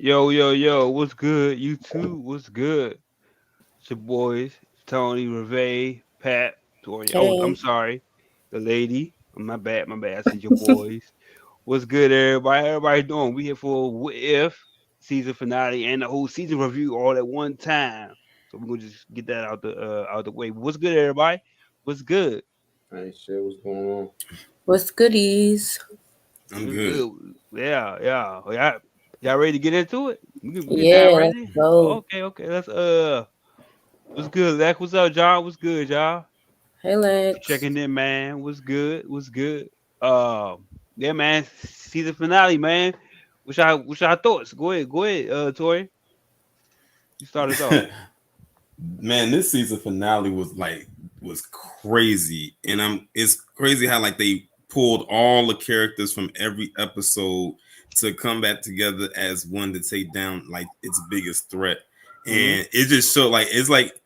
Yo, yo, yo, what's good? You too, what's good? It's your boys, Tony, Reve, Pat, Tori. Oh, I'm Hey, sorry, the lady. My bad, my bad. I said your boys. What's good, everybody? Everybody doing? We here for What If season finale and the whole season review all at one time. So we're gonna just get that out the way. What's good, everybody? What's good? Hey, shit, what's going on? what's goodies? I'm What's good. good? Yeah, yeah. Y'all ready to get into it? We can dive Yeah, right let's in. go. Okay. What's good, Zach? What's up, John? What's good, y'all? Hey, Lex. Checking in, man. What's good? What's good? Yeah, man. Season finale, man. Wish I thoughts. Go ahead, Tori. You start us off. Man, this season finale was crazy, and it's crazy how like they pulled all the characters from every episode to come back together as one to take down like its biggest threat, Hmm. and it just showed like it's like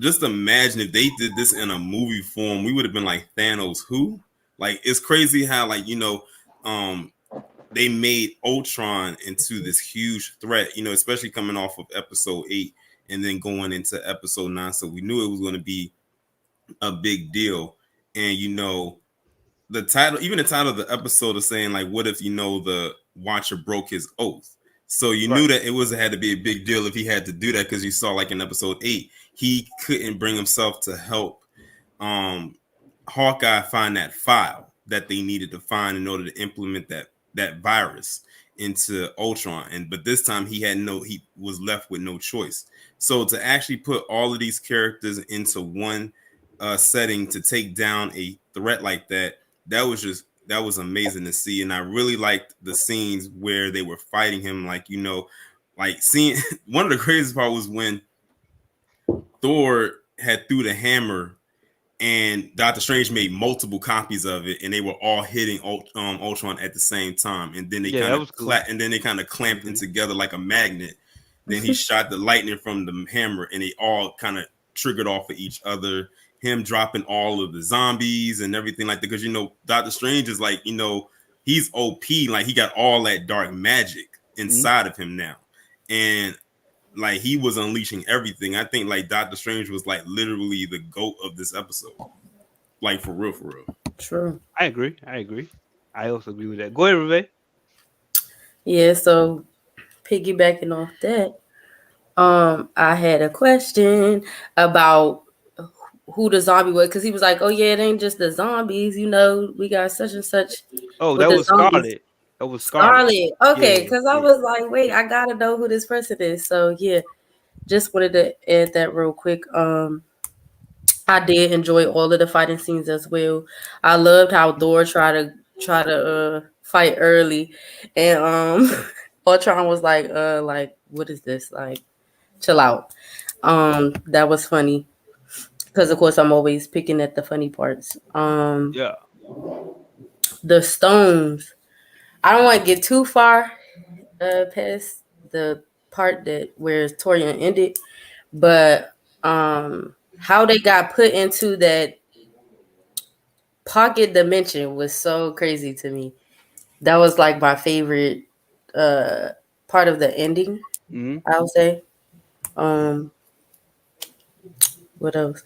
just imagine if they did this in a movie form, we would have been like Thanos. Who? Like it's crazy how um they made Ultron into this huge threat, especially coming off of episode 8 and then going into episode 9. So we knew it was going to be a big deal. And, the title, even the title of the episode is saying, like, what if, the Watcher broke his oath? So you knew Right. that it was had to be a big deal if he had to do that because you saw, like, in episode 8, he couldn't bring himself to help um Hawkeye find that file that they needed to find in order to implement that virus into Ultron. And but this time he was left with no choice. So to actually put all of these characters into one setting to take down a threat like that, that was amazing to see. And I really liked the scenes where they were fighting him, like like seeing one of the craziest part was when Thor had threw the hammer and Doctor Strange made multiple copies of it, and they were all hitting Ultron at the same time. And then they Yeah, kind that of was cool. I clamped them agree. together like a magnet. Then he shot the lightning from the hammer, and they all kind of triggered off of each other. Him dropping all of the zombies and everything like that, because Doctor Strange is like he's OP, like he got all that dark magic Hmm. inside of him now, and like he was unleashing everything. I think like Doctor Strange was like literally the goat of this episode. Like for real, for real. True. I agree. I agree. I also agree with that. Go ahead, Reve. Yeah, so piggybacking off that, I had a question about who the zombie was because he was like, "Oh yeah, it ain't just the zombies, we got such and such Oh, with that the was zombies." Scarlet. That was Scarlet. Scarlet. Okay, Yeah, because I yeah. was like, wait, I gotta know who this person is. So yeah, just wanted to add that real quick. I did enjoy all of the fighting scenes as well. I loved how Thor tried to fight early, and Ultron was like what is this? Like, chill out. That was funny because of course I'm always picking at the funny parts. Yeah. The stones. I don't want to get too far past the part that where Torian ended, but how they got put into that pocket dimension was so crazy to me. That was like my favorite uh part of the ending, Hmm. I would say. Um what else?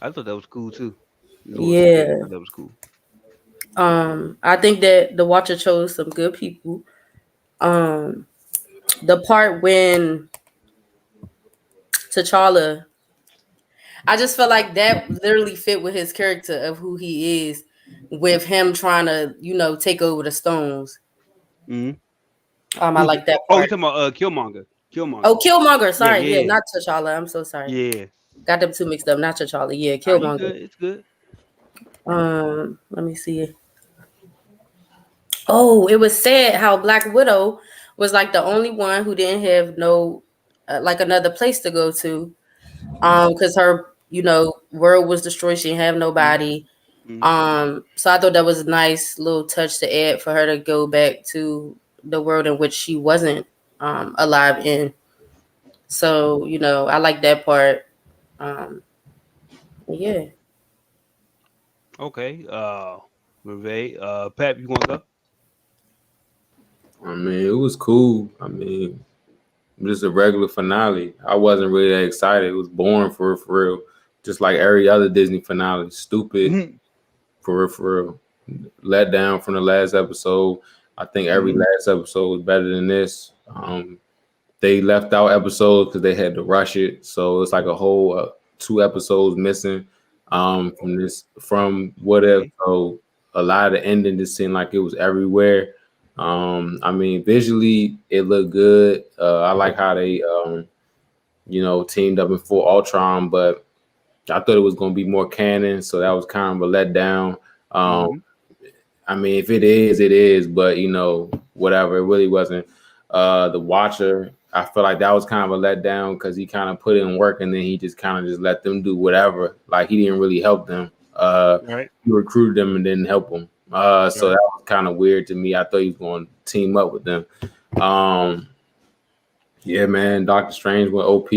I thought that was cool too. Yeah, I Yeah. thought that was cool. I think that the Watcher chose some good people. Um the part when T'Challa, I just felt like that literally fit with his character of who he is, with him trying to, take over the stones. Hmm. I Who's? like that Oh, you part. talking about Killmonger? Oh, Killmonger. Killmonger. Yeah, Sorry, yeah, yeah, not T'Challa. I'm so sorry. yeah. Got them two mixed up. Not T'Challa. Yeah, Ah, you Killmonger. good? It's good. Let me see. Oh, it was sad how Black Widow was like the only one who didn't have no, like another place to go to. Because her, world was destroyed. She didn't have nobody. Mm-hmm. So I thought that was a nice little touch to add for her to go back to the world in which she wasn't alive in. So I like that part. Um, yeah. Okay. Reve. Pep, you want to go? I mean, it was cool. I mean, just a regular finale. I wasn't really that excited. It was boring for real. Just like every other Disney finale, stupid Mhm. for real. Let down from the last episode. I think every last episode was better than this. They left out episodes because they had to rush it, so it's like a whole 2 episodes missing from whatever. Okay. So a lot of the ending just seemed like it was everywhere. I mean, visually it looked good. I like how they teamed up in full Ultron, but I thought it was going to be more canon, so that was kind of a letdown. Um, hmm I mean, if it is, it is, but whatever. It really wasn't. The Watcher, I feel like that was kind of a letdown because he kind of put in work and then he just kind of just let them do whatever. Like he didn't really help them. Right. He recruited them and didn't help them. So Right. that was kind of weird to me. I thought he was going to team up with them. Yeah, man. Doctor Strange with OP.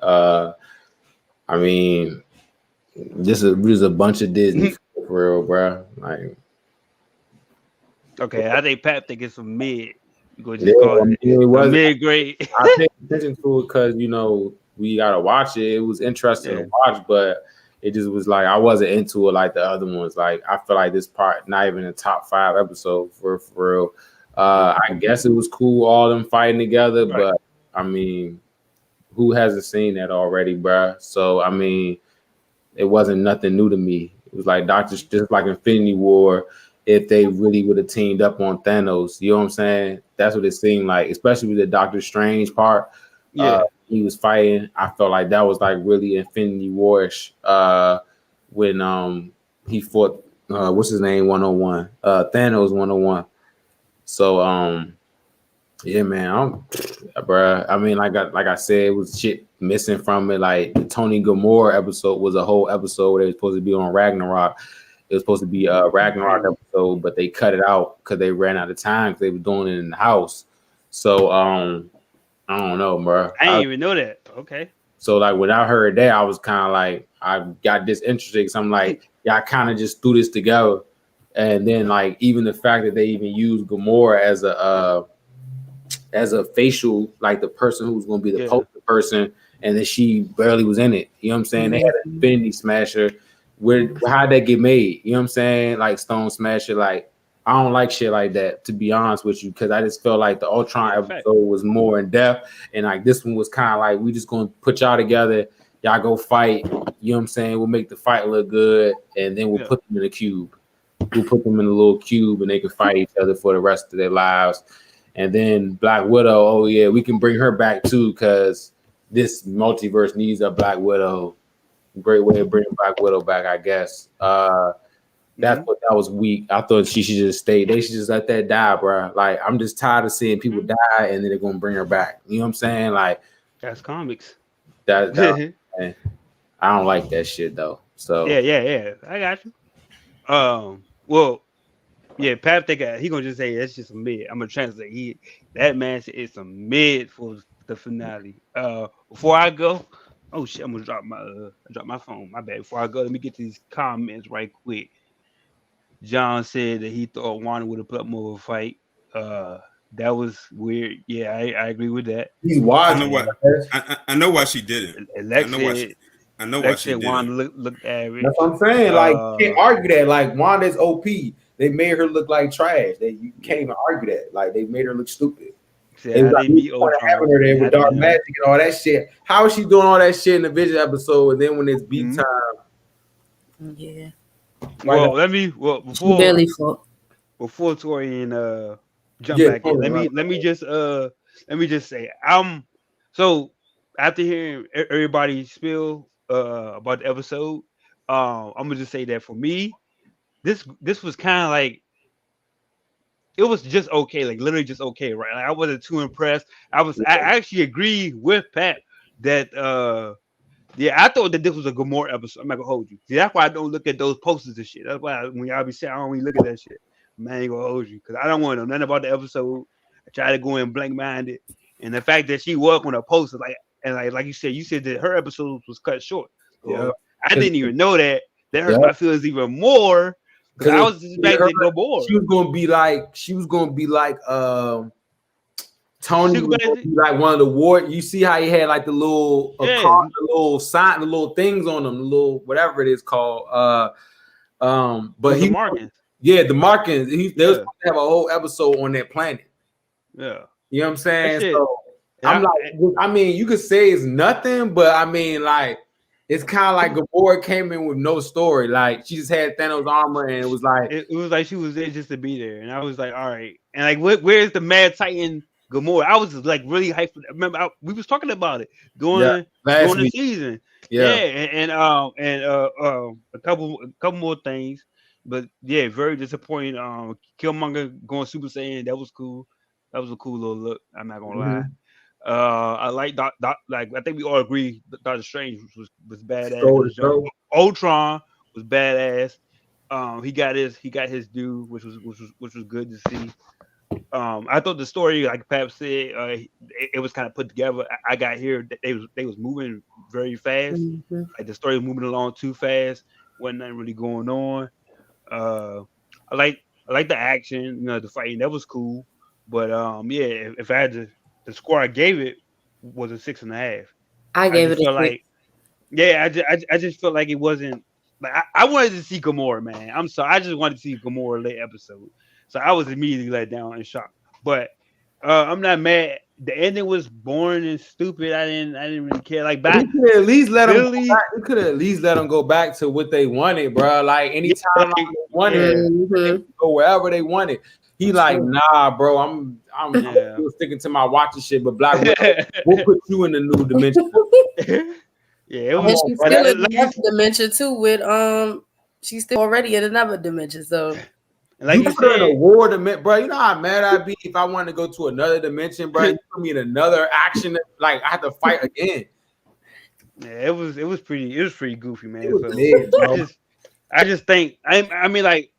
I mean, this is a bunch of Disney for real, bro. Like. Okay, I think Pat think it's a mid. You go Yeah, just call it it a was. mid grade. I paid attention to it because we gotta watch it. It was interesting to watch, but it just was like I wasn't into it like the other ones. Like I feel like this part not even a top 5 episode for real. I guess it was cool all them fighting together, Right. but I mean, who hasn't seen that already, bruh? So I mean, it wasn't nothing new to me. It was like just like Infinity War. If they really would have teamed up on Thanos, you know what I'm saying? That's what it seemed like, especially with the Doctor Strange part. Yeah. He was fighting. I felt like that was like really Infinity War-ish when he fought what's his name 101 Thanos 101. So yeah, man, bruh. I mean, like I said, it was shit missing from it. Like the Tony Gilmore episode was a whole episode where they was supposed to be on Ragnarok. It was supposed to be a Ragnarok episode, but they cut it out because they ran out of time because they were doing it in the house. So I don't know, bro. I didn't even know that. Okay. So like when I heard that, I was kind of like I got disinterested because I'm like, y'all kind of just threw this together, and then like even the fact that they even used Gamora as a facial, like the person who's going to be the poster person, and then she barely was in it. You know what I'm saying? They had an Infinity Smasher. How'd that get made? You know what I'm saying? Like Stone Smasher. Like I don't like shit like that, to be honest with you, because I just felt like the Ultron episode was more in depth, and like this one was kind of like we just gonna put y'all together, y'all go fight. You know what I'm saying? We'll make the fight look good, and then we'll put them in a cube. We'll put them in a little cube, and they can fight each other for the rest of their lives. And then Black Widow, oh yeah, we can bring her back too, because this multiverse needs a Black Widow. Great way of bringing Black Widow back, I guess. That was weak. I thought she should just stay. They should just let that die, bro. Like I'm just tired of seeing people die and then they're gonna bring her back. You know what I'm saying? Like that's comics. That I don't like that shit though. So yeah. I got you. Well, yeah, Pat think he gonna just say that's just a mid. I'm gonna translate. That man said it's a mid for the finale. Before I go, oh shit, I'm gonna drop my phone. My bad. Before I go, let me get these comments right quick. John said that he thought Wanda would have put up more of a fight. That was weird. Yeah, I agree with that. He's watching. I know why she didn't. I know why she didn't. Wanda looked average. That's what I'm saying. Like you can't argue that. Like Wanda's OP. They made her look like trash. You can't even argue that. Like they made her look stupid. They was like, having her there with dark magic and all that shit. How is she doing all that shit in the Vision episode? And then when it's beat time, yeah. Well, before Tori and jump back in, let me just say so after hearing everybody spill about the episode, I'm gonna just say that for me, this was kind of like it was just okay, like literally just okay, right? Like I wasn't too impressed. I actually agree with Pat that I thought that this was a Gamora episode. I'm not gonna hold you. See, that's why I don't look at those posters and shit. That's why when y'all be saying I don't really look at that shit. Man, I ain't gonna hold you because I don't want to know nothing about the episode. I try to go in blank minded, and the fact that she worked on a poster, like you said that her episode was cut short. So I didn't even know that. That hurt my feelings even more because I was expecting Gamora. She was gonna be like Tony was gonna be like one of the ward. You see how he had like the little the little sign, the little things on them, the little whatever it is called. But he, the markings. They was supposed to have a whole episode on that planet. Yeah, you know what I'm saying. So I'm like, I mean, you could say it's nothing, but I mean, like, it's kind of like Gamora came in with no story. Like, she just had Thanos' armor, and it was like she was there just to be there. And I was like, all right. And like, where's the Mad Titan Gamora? I was like really hyped. Remember, we was talking about it during the season. And a couple more things, but yeah, very disappointing. Killmonger going Super Saiyan, that was cool. That was a cool little look. I'm not gonna lie. I like like I think we all agree Doctor Strange was badass. Ultron was badass. He got his due, which was good to see. I thought the story, like Pap said, it was kind of put together. I got here that they was moving very fast. Like the story was moving along too fast. Wasn't nothing really going on. I like the action, the fighting. That was cool. But if I had to, the score I gave it was a 6.5. I gave it a 6. I just felt like it wasn't like I wanted to see Gamora, man. I'm sorry, I just wanted to see Gamora late episode, so I was immediately let down and shocked. But I'm not mad. The ending was boring and stupid. I didn't really care. Like back, you could at least let them. You could at least let them go back to what they wanted, bro. Like anytime they wanted, go wherever they wanted. He like, nah, bro. I'm still sticking to my watching shit. But Black Widow, we'll put you in the new dimension. She's still in another dimension too. With she's still already in another dimension. So, like you put in a war dimension, bro. You know how mad I'd be if I wanted to go to another dimension, bro. You put me in another action, like I have to fight again. Yeah, it was pretty goofy, man. So I just think I mean like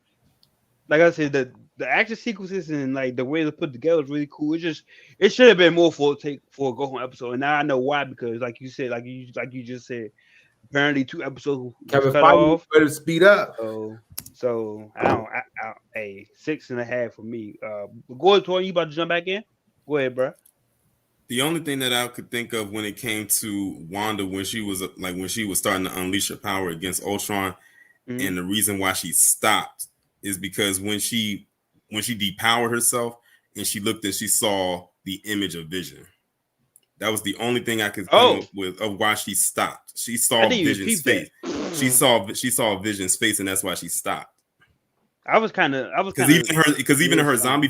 I said the action sequences and like the way they put together is really cool. It should have been more for a go home episode, and now I know why, because like you said, like you just said, apparently 2 episodes Kevin Feige better speed up. So I don't. 6.5 for me. Go ahead, Tori. You about to jump back in? Go ahead, bro. The only thing that I could think of when it came to Wanda when she was starting to unleash her power against Ultron, and the reason why she stopped is because when she depowered herself and she saw the image of Vision. That was the only thing I could come up with of why she stopped. She saw Vision's face. She saw Vision's face, and that's why she stopped. Because even her zombie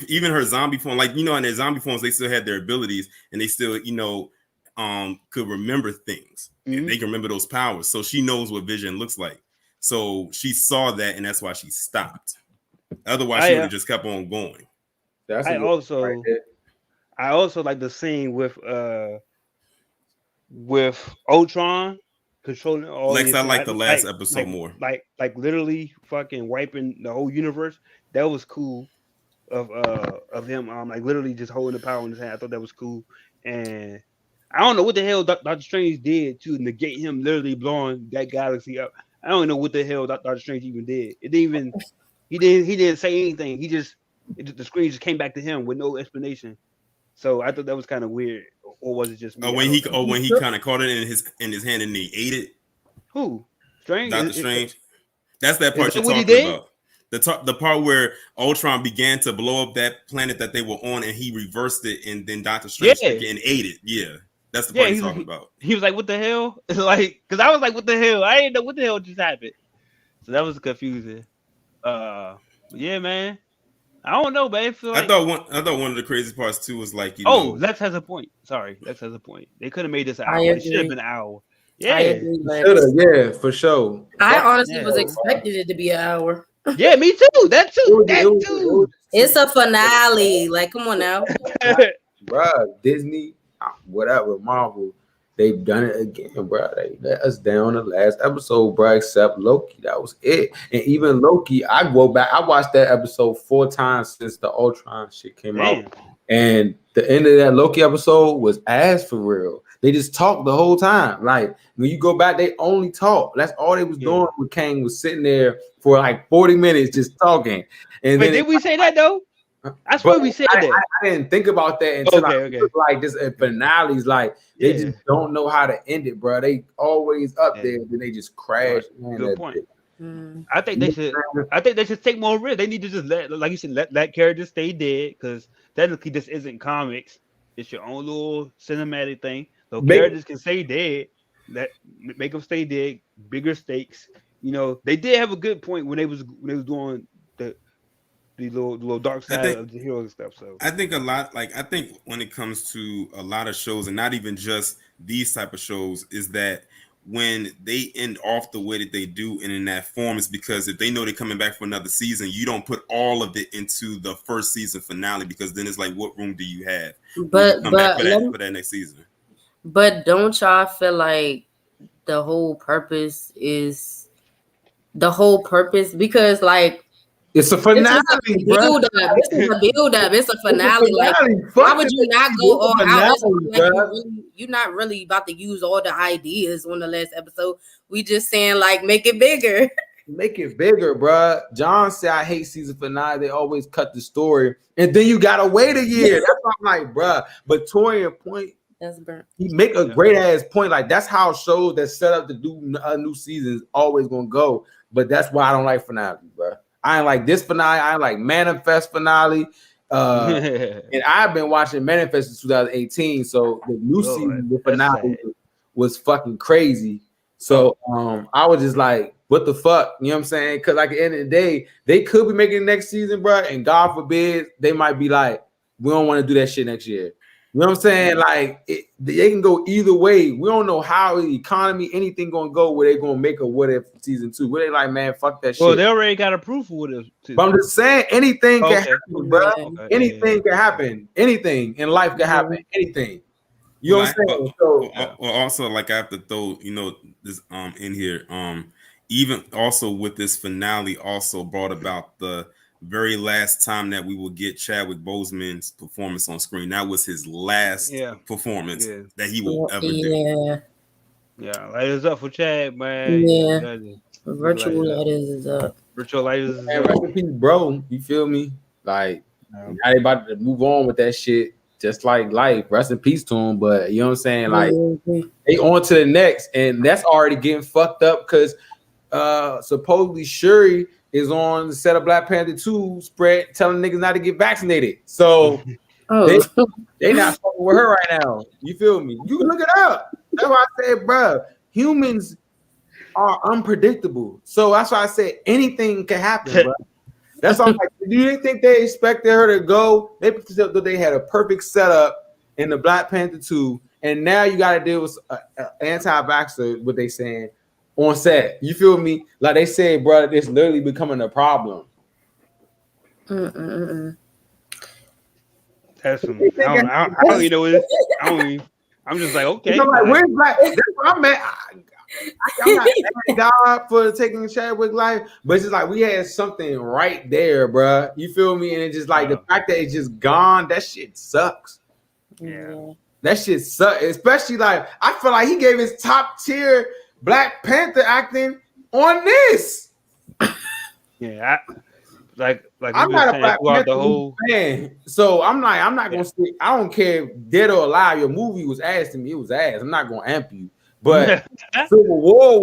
form, like in their zombie forms, they still had their abilities, and they still could remember things. They can remember those powers, so she knows what Vision looks like. So she saw that, and that's why she stopped. Otherwise, she would have just kept on going. I also like the scene with Ultron controlling all. Lex, I like the last episode more. Like literally fucking wiping the whole universe. That was cool. Of him like literally just holding the power in his hand. I thought that was cool. And I don't know what the hell Doctor Strange did to negate him literally blowing that galaxy up. I don't know what the hell Doctor Strange even did. It didn't even. He didn't say anything. The screen just came back to him with no explanation. So I thought that was kind of weird, or was it just me? When he kind of caught it in his hand and he ate it. Who? Strange? Doctor Strange. That's that part you're talking about. The part where Ultron began to blow up that planet that they were on, and he reversed it, and then Doctor Strange and ate it. Yeah, that's the part he's talking about. He was like, "What the hell?" Like, because I was like, "What the hell?" I didn't know what the hell just happened. So that was confusing. Yeah, man. I don't know, man. I thought one of the crazy parts too was like, Lex has a point. Sorry, Lex has a point. They could have made this an hour. It should have been an hour. Yeah, for sure. I honestly was expecting it to be an hour. Yeah, me too. That too. It's a finale. Like, come on now, bro. Disney, whatever, Marvel. They've done it again, bro. They let us down the last episode, bro. Except Loki, that was it. And even Loki, I go back. I watched that episode 4 times since the Ultron shit came out. And the end of that Loki episode was ass for real. They just talked the whole time. Like when you go back, they only talk. That's all they was doing. With Kang was sitting there for like 40 minutes just talking. And did we say that though? I swear we said that. I didn't think about that until Okay. like this finales. Like they just don't know how to end it, bro. They always up there, then they just crash. Good point. Mm. I think they should. I think they should take more risks. They need to just let, like you said, let characters stay dead, because technically this isn't comics. It's your own little cinematic thing. So characters can stay dead. Make them stay dead. Bigger stakes. You know, they did have a good point when they was doing the little dark side of the hero and stuff. So I think I think when it comes to a lot of shows, and not even just these type of shows, is that when they end off the way that they do and in that form, is because if they know they're coming back for another season, you don't put all of it into the first season finale, because then it's like, what room do you have? But come back for that next season. But don't y'all feel like the whole purpose, because like it's a finale, bro. This is a build up. It's a finale. Like, why would you not go all out? Like you're not really about to use all the ideas on the last episode. We just saying like make it bigger. Make it bigger, bro. John said, I hate season finale. They always cut the story, and then you gotta wait a year. That's what I'm like, bro. But Torian point, he make a great ass point. Like that's how shows that set up to do new seasons always gonna go. But that's why I don't like finale, bro. I ain't like this finale. I ain't like Manifest finale. And I've been watching Manifest since 2018. So the new season, the finale was fucking crazy. So I was just like, what the fuck? You know what I'm saying? Because like at the end of the day, they could be making the next season, bro. And God forbid, they might be like, we don't want to do that shit next year. You know what I'm saying? Like they can go either way. We don't know how the economy, anything gonna go where they're gonna make a what if season 2. Where they like, man, fuck that shit. Well, they already got approved for what if. But I'm just saying, anything can happen, bro. Anything can happen. Anything in life can happen. Anything. You know what I'm saying? Well, also, like I have to throw, this in here. Even also with this finale, also brought about the very last time that we will get Chadwick Boseman's performance on screen. That was his last performance that he will ever do. Yeah, light is up for Chad, man. Yeah, virtual lighters is up. Virtual lighters is up. Rest in peace, bro. You feel me? Like now they about to move on with that shit. Just like life, rest in peace to him. But you know what I'm saying? Like they on to the next, and that's already getting fucked up because supposedly Shuri is on the set of Black Panther 2 spread telling niggas not to get vaccinated. So they not fucking with her right now. You feel me? You can look it up. That's why I said, bro, humans are unpredictable. So that's why I said anything can happen, bro. That's all. Like, do you think they expected her to go? They had a perfect setup in the Black Panther 2, and now you got to deal with anti-vaxxer, what they saying, on set. You feel me? Like they said, bro, it's literally becoming a problem. That's some, I don't even know what it is. I'm just like, okay. Like, where's Black? That's what I'm at. I'm not thanking God for taking Chadwick life, but it's just like we had something right there, bro. You feel me? And it's just like the fact that it's just gone, that shit sucks. Yeah. That shit sucks. Especially like I feel like he gave his top tier Black Panther acting on this. Yeah, like I'm not a Black Panther fan, so I'm not gonna say I don't care if dead or alive. Your movie was ass to me. It was ass. I'm not gonna amp you, but Civil War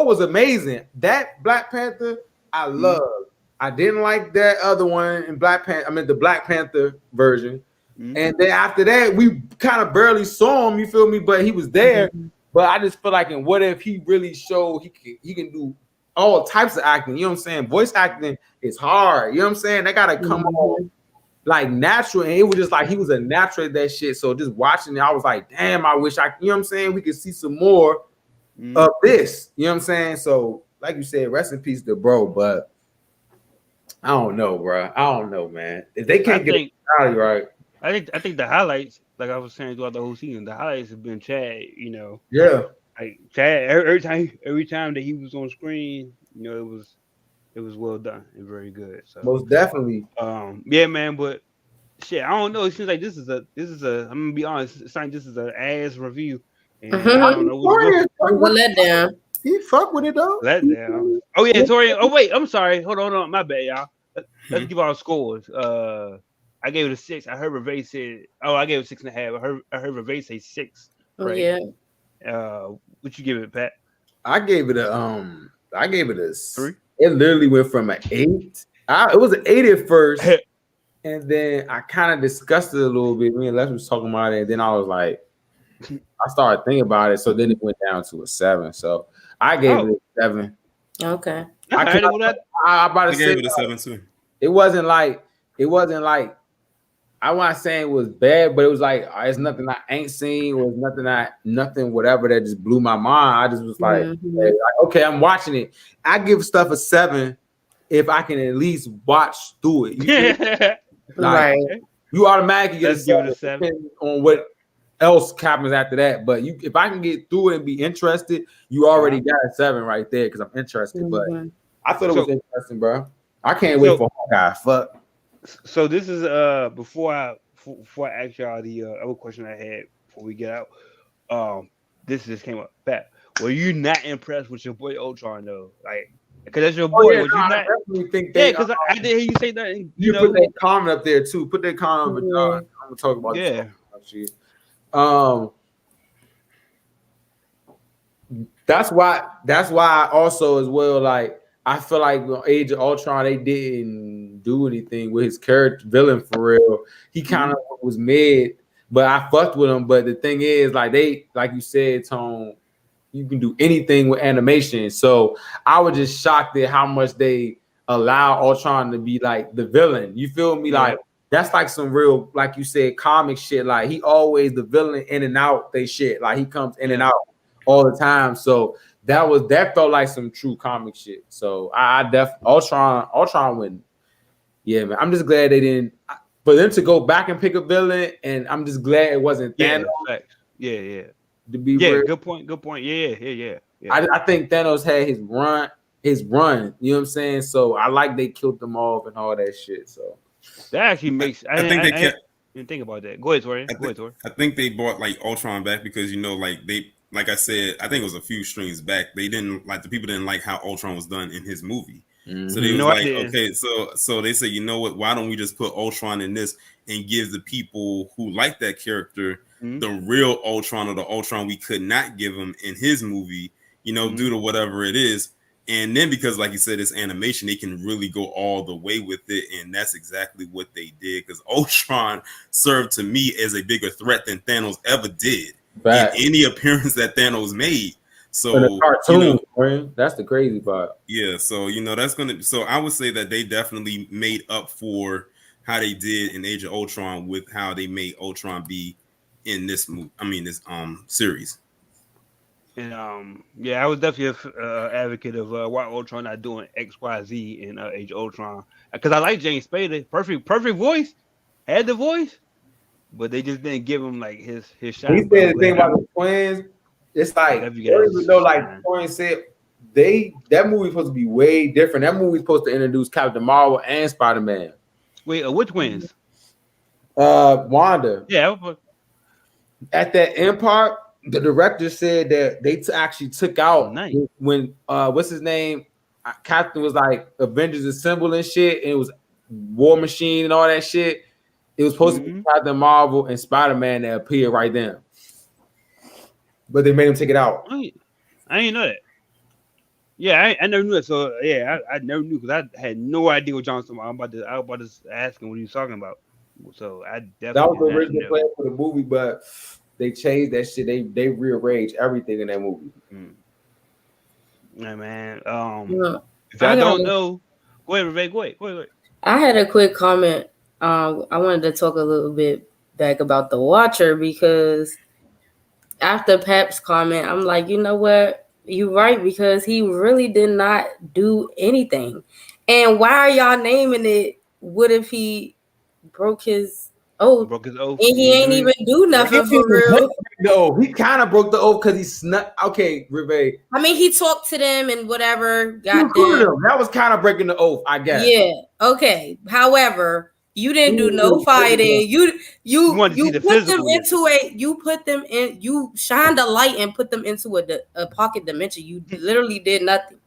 was amazing. That Black Panther I love. I didn't like that other one in Black Panther. I mean the Black Panther version, and then after that we kind of barely saw him. You feel me? But he was there. But I just feel like, in what if he really showed he can do all types of acting? You know what I'm saying? Voice acting is hard. You know what I'm saying? They gotta come on like natural, and it was just like he was a natural at that shit. So just watching it, I was like, damn, I wish you know what I'm saying? We could see some more of this. You know what I'm saying? So, like you said, rest in peace to bro. But I don't know, bro. I don't know, man. If they can't get it right, I think the highlights, like I was saying throughout the whole season, the highlights have been Chad. Yeah. Like Chad, every time that he was on screen, it was well done and very good. So most definitely. Yeah, man. But shit, I don't know. It seems like this is a. I'm gonna be honest. It's like this is an ass review. And I don't know what let down. He fuck with it though. Let down. Oh yeah, Tori. Oh wait, I'm sorry. Hold on. My bad, y'all. let's give our scores. I gave it a 6. I heard Reve said, "Oh, I gave it 6.5." I heard Reve say 6. Right? Yeah. What you give it, Pat? I gave it a 3. it literally went from an 8. It was an 8 at first, and then I kind of discussed it a little bit. Me and Les was talking about it, and then I was like, I started thinking about it, so then it went down to a 7. So I gave it a 7. Okay. I about to say gave it a 7 too. It wasn't like I wasn't saying it was bad, but it was like it's nothing I ain't seen, or nothing whatever that just blew my mind. I just was like, hey, okay, I'm watching it. I give stuff a 7 if I can at least watch through it. Right. You automatically get a 7 on what else happens after that. But if I can get through it and be interested, you already got a 7 right there because I'm interested. But I thought it was interesting, bro. I can't wait for Hawkeye. Fuck. So this is before I ask y'all the other question I had before we get out. This just came up. Pat, were you not impressed with your boy Ultron though? Like, because that's your boy. Was you not? I definitely think because I didn't hear you say that. You put that comment up there too. Put that comment up. I'm gonna talk about this. That's why also as well, like I feel like Age of Ultron, they didn't do anything with his character villain for real. He kind of was mid, but I fucked with him. But the thing is, like you said, Tone, you can do anything with animation. So I was just shocked at how much they allow Ultron to be like the villain. You feel me? Like that's like some real, like you said, comic shit. Like he always the villain in and out they shit. Like he comes in and out all the time. So that felt like some true comic shit. So I Ultron wouldn't. Yeah, man. I'm just glad they didn't for them to go back and pick a villain, and I'm just glad it wasn't Thanos. Yeah. To be real. Good point. Yeah. I think Thanos had his run. You know what I'm saying? So I like they killed them off and all that shit. So that actually makes. I didn't think about that. Go ahead, Tori. I think they brought like Ultron back because like I said, I think it was a few streams back. They didn't like the people didn't like how Ultron was done in his movie. Mm-hmm. So they was like, okay, so they said, you know what? Why don't we just put Ultron in this and give the people who like that character the real Ultron, or the Ultron we could not give him in his movie, due to whatever it is. And then because, like you said, it's animation, they can really go all the way with it. And that's exactly what they did, because Ultron served to me as a bigger threat than Thanos ever did in any appearance that Thanos made. So the cartoon, that's the crazy part. Yeah, so so I would say that they definitely made up for how they did in Age of Ultron with how they made Ultron be in this movie. I mean, this series. And I was definitely an advocate of why Ultron not doing X, Y, Z in Age of Ultron, because I like James Spader, perfect voice, had the voice, but they just didn't give him like his shot. He said the thing about the twins. It's like, even though like Tori said, that movie's supposed to be way different. That movie's supposed to introduce Captain Marvel and Spider-Man. Wait, which twins? Wanda. Yeah. At that end part, the director said that they actually took out when what's his name? Captain was like Avengers Assemble and shit, and it was War Machine and all that shit. It was supposed to be Captain Marvel and Spider-Man that appeared right then. But they made him take it out. I didn't know that. Yeah, I never knew that. So yeah, I never knew, because I had no idea what John was talking about. I was about to ask him what he was talking about. So I definitely that was the original plan for the movie, but they changed that shit. They rearranged everything in that movie. Yeah, man. If I don't know, go ahead, Rebecca. Go ahead. I had a quick comment. I wanted to talk a little bit back about the Watcher, because after Pep's comment, I'm like, you know what? You're right, because he really did not do anything. And why are y'all naming it? What if he broke his oath? And he ain't even do nothing for real. No, he kind of broke the oath because he snuck. Okay, Rive. I mean, he talked to them and whatever. Goddamn. That was kind of breaking the oath, I guess. Yeah. Okay. However, you didn't do no fighting. You put them into you shined a light and put them into a pocket dimension. You literally did nothing.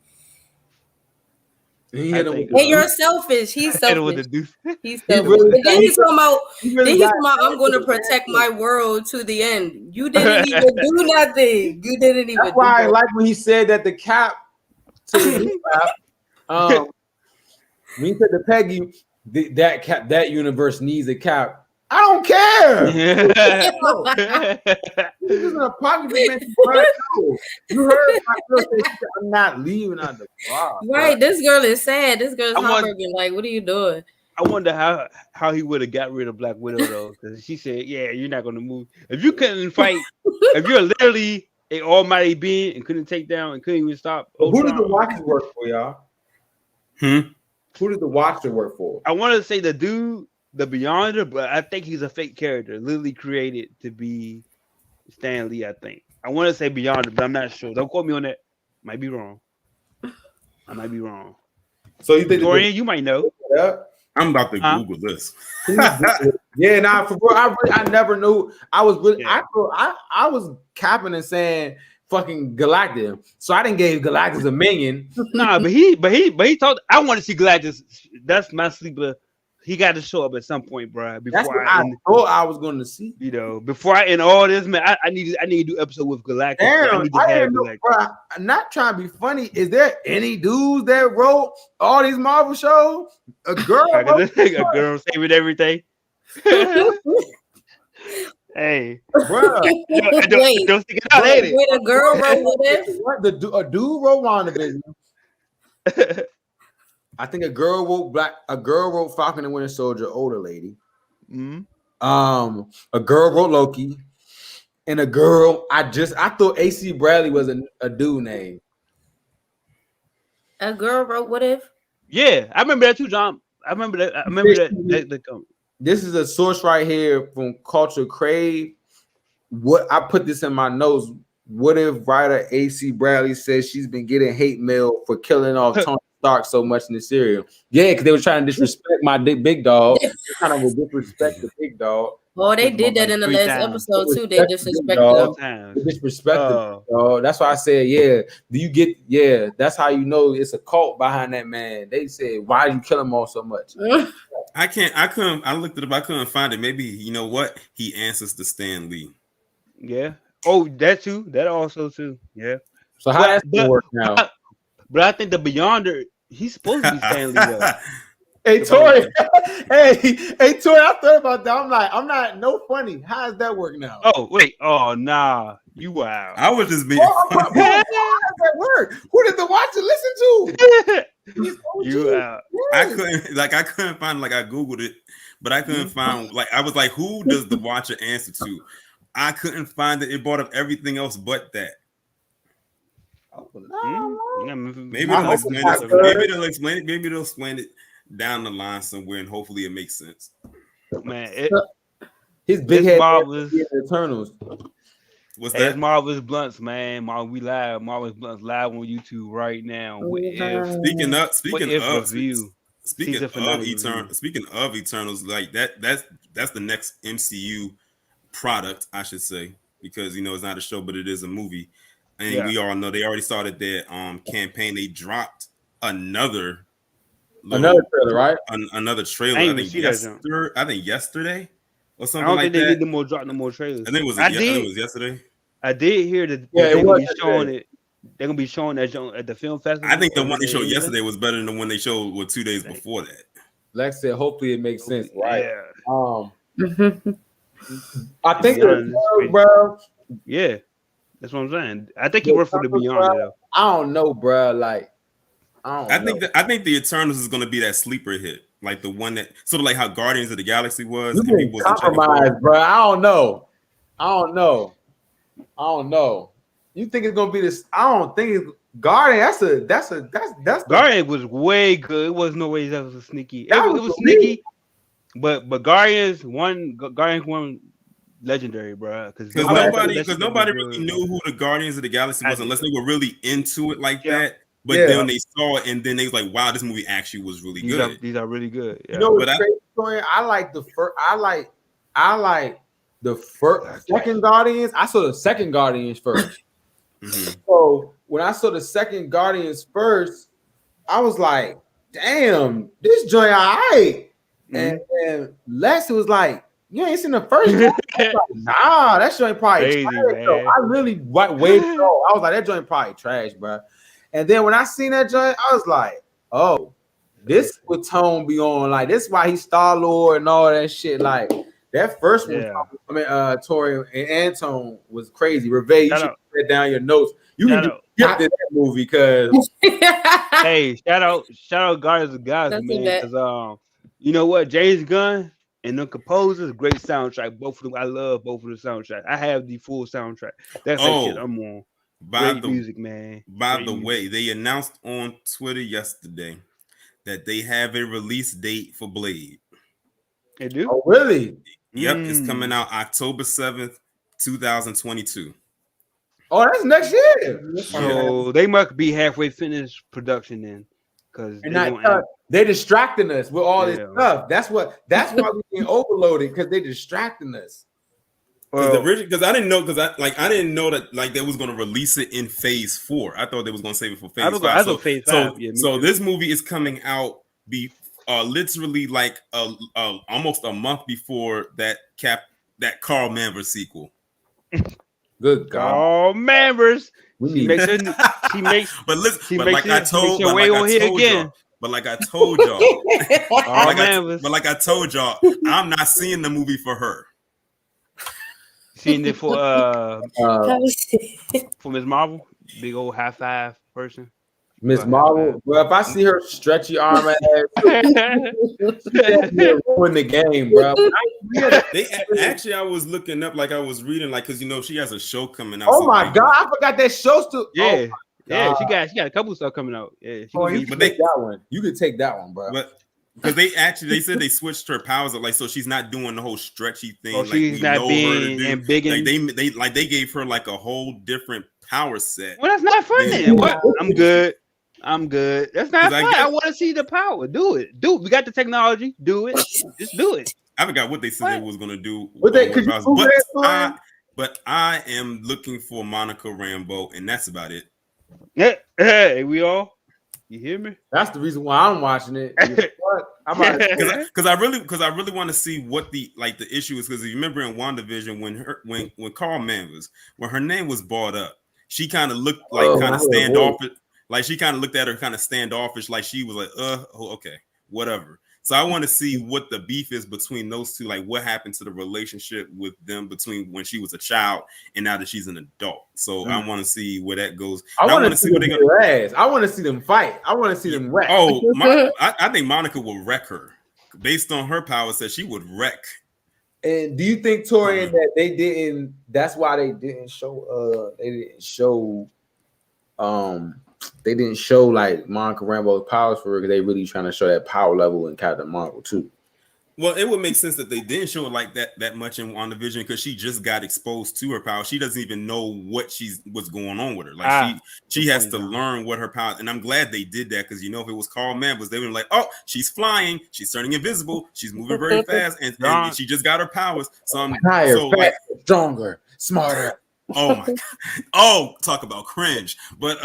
He I hit him think, with And you're selfish. He's hit him with selfish. the deuce. He's he selfish. really And then he's talking about. he Then really he's got talking about. I'm going to protect my world to the end. You didn't even do nothing. You didn't even. That's why I do like when he said that the cap to the new cap. When he said to Peggy, that universe needs a cap. I don't care. This is an apocryphal. You heard my girl say, I'm not leaving out the bar. Right, this girl is sad. This girl is I want- heartbroken. Like, what are you doing? I wonder how he would have got rid of Black Widow though, because she said, "Yeah, you're not gonna move if you couldn't fight. If you're literally an almighty being and couldn't take down and couldn't even stop." Who does the Ultron, Watcher work for, y'all? Who does the Watcher work for? I want to say the dude, the Beyonder, but I think he's a fake character, literally created to be Stan Lee. I think I want to say Beyonder, but I'm not sure. Don't quote me on that. Might be wrong. I might be wrong. So you think Dorian, you might know. I'm about to Google this. Yeah, nah, for real, I never knew. I was really, Yeah. I was capping and saying fucking Galactus. So I didn't give Galactus a minion. Nah, but he told. I want to see Galactus. That's my sleeper. He got to show up at some point, bro. That's Before what I thought I was going to see. you know, before I end all this, man, I need to do episode with Galactus. Damn, I need to I have didn't know, Galactus. bro. I'm not trying to be funny. Is there any dudes that wrote all these Marvel shows? A girl, Like wrote a girl saving everything. Hey, bro. Wait, don't stick it out, ain't it? wait, a girl wrote what if? What a dude wrote WandaVision. I think a girl wrote Falcon and Winter Soldier, older lady. Mhm. A girl wrote Loki, and a girl. I thought AC Bradley was a dude name. A girl wrote what if? Yeah, I remember that too, John. I remember that. This is a source right here from Culture Crave. What I put this in my notes. What if writer AC Bradley says she's been getting hate mail for killing off Tony Stark so much in the serial? Yeah, because they were trying to disrespect my big dog. They're trying to disrespect the big dog. Oh, they did that in the last episode too. They disrespected him. They disrespected him. That's why I said, yeah. Do you get? Yeah, that's how you know it's a cult behind that man. They said, why you kill him all so much? I looked it up. I couldn't find it. Maybe you know what? He answers to Stan Lee. Yeah. Oh, that too. That also too. Yeah. So how that's gonna work now? But I think the Beyonder, he's supposed to be Stan Lee though. Hey Tori, hey Tori, I thought about that. I'm not no funny. How does that work now? Oh wait, oh nah, you wow. I was just being How does that work? Who did the Watcher listen to? You out. I couldn't find I googled it, but I couldn't find I was like, who does the Watcher answer to? I couldn't find it. It brought up everything else but that. Maybe they'll explain it. Maybe they'll explain it down the line somewhere, and hopefully it makes sense. Man, his big head Marvelous Eternals. What's That's that? Marvelous Bluntz, man. Marvelous Bluntz live on YouTube right now. Speaking of Eternals, like that's the next MCU product, I should say, because it's not a show, but it is a movie. And we all know they already started their campaign. They dropped another trailer, right? Another trailer. I think yesterday or something like that. I don't think they need to drop no more trailers. I think it was yesterday. I did hear that they're gonna be showing it. They're gonna be showing that at the film festival. I think the one they showed yesterday was better than the one they showed 2 days before that. Lex said, "Hopefully it makes sense." Right? Yeah. I think bro. Yeah, that's what I'm saying. I think he worked for the Beyond. Though. I don't know, bro. Like, I think the Eternals is gonna be that sleeper hit, like the one that sort of like how Guardians of the Galaxy was. You compromised, bro. I don't know. You think it's gonna be this? I don't think it's Guardian. That's Guardian was way good. It was no way that was a sneaky. It was sneaky, but Guardians won legendary, bro. Because nobody really knew who the Guardians of the Galaxy was unless they were really into it like that. But then they saw it, and then they was like, "Wow, this movie actually was really good." These are really good. Yeah. You know what's crazy, Torian? I like the first. I like the second Guardians. I saw the second Guardians first. Mm-hmm. So when I saw the second Guardians first, I was like, damn, this joint all right. And Les was like, you ain't seen the first one? Like, nah, that joint probably Crazy, trash, though. man. I really waited. I was like, that joint probably trash, bro. And then when I seen that joint, I was like, oh, this would Tone be on. Like, this why he's Star-Lord and all that shit. Like, that first one, I mean, Tori and Anton was crazy. Reve, you should put down your notes. You can get this movie because hey, shout out Guardians of the Galaxy, man. Because you know what, James Gunn and the composers, great soundtrack. Both of them, I love both of the soundtracks. I have the full soundtrack. That's that shit I'm on. Great music, man. By the way, they announced on Twitter yesterday that they have a release date for Blade. They do? Oh, really? Yep, it's coming out October 7th, 2022. Oh, that's next year. So they must be halfway finished production then. Because they're distracting us with all this stuff. That's why we're getting overloaded, because they're distracting us. Because I didn't know that like they was going to release it in phase 4. I thought they was going to save it for phase 5. So this movie is coming out literally like almost a month before that Carl Manver sequel. Good God, Carl Manvers. She makes. But listen, but like I told y'all, I'm not seeing the movie for her. Seen it for Miss Marvel, big old high five person. Miss Marvel. Well, if I see her stretchy arm ass, ruin the game, bro. I was looking up, like I was reading, like because she has a show coming out. Oh my God, I forgot that show still. Yeah, she got a couple stuff coming out. Yeah, you can take that one. You can take that one, bro. But because they said they switched her powers up, like so she's not doing the whole stretchy thing. Like she's not being embiggen. Like they gave her like a whole different power set. Well, that's not fun then. What? I'm good. That's not fun. I want to see the power. Do it. We got the technology. Do it. Just do it. I forgot what they said they was gonna do. But I am looking for Monica Rambeau, and that's about it. Yeah. Hey, we all. You hear me? That's the reason why I'm watching it. Because I really want to see what the issue is. Because if you remember in WandaVision when Carl Manvers, when her name was brought up, she kind of looked like kind of standoffish. Like she kind of looked at her kind of standoffish, like she was like, okay, whatever. So I want to see what the beef is between those two. Like what happened to the relationship with them between when she was a child and now that she's an adult. So I want to see where that goes. I want to see what they're gonna. I want to see them fight. I want to see them wreck. I think Monica will wreck her based on her power. Said she would wreck. And do you think, Torian, that they didn't? That's why they didn't show. They didn't show like Monica Rambeau's powers for her, because they really trying to show that power level in Captain Marvel too. Well, it would make sense that they didn't show it like that much in WandaVision, because she just got exposed to her power. She doesn't even know what's going on with her. Like she has to learn what her power. And I'm glad they did that, because if it was Carl Manvers, they would be like, oh, she's flying, she's turning invisible, she's moving very fast, and she just got her powers. So I'm higher, faster, stronger, smarter. Oh my God! Oh, talk about cringe. But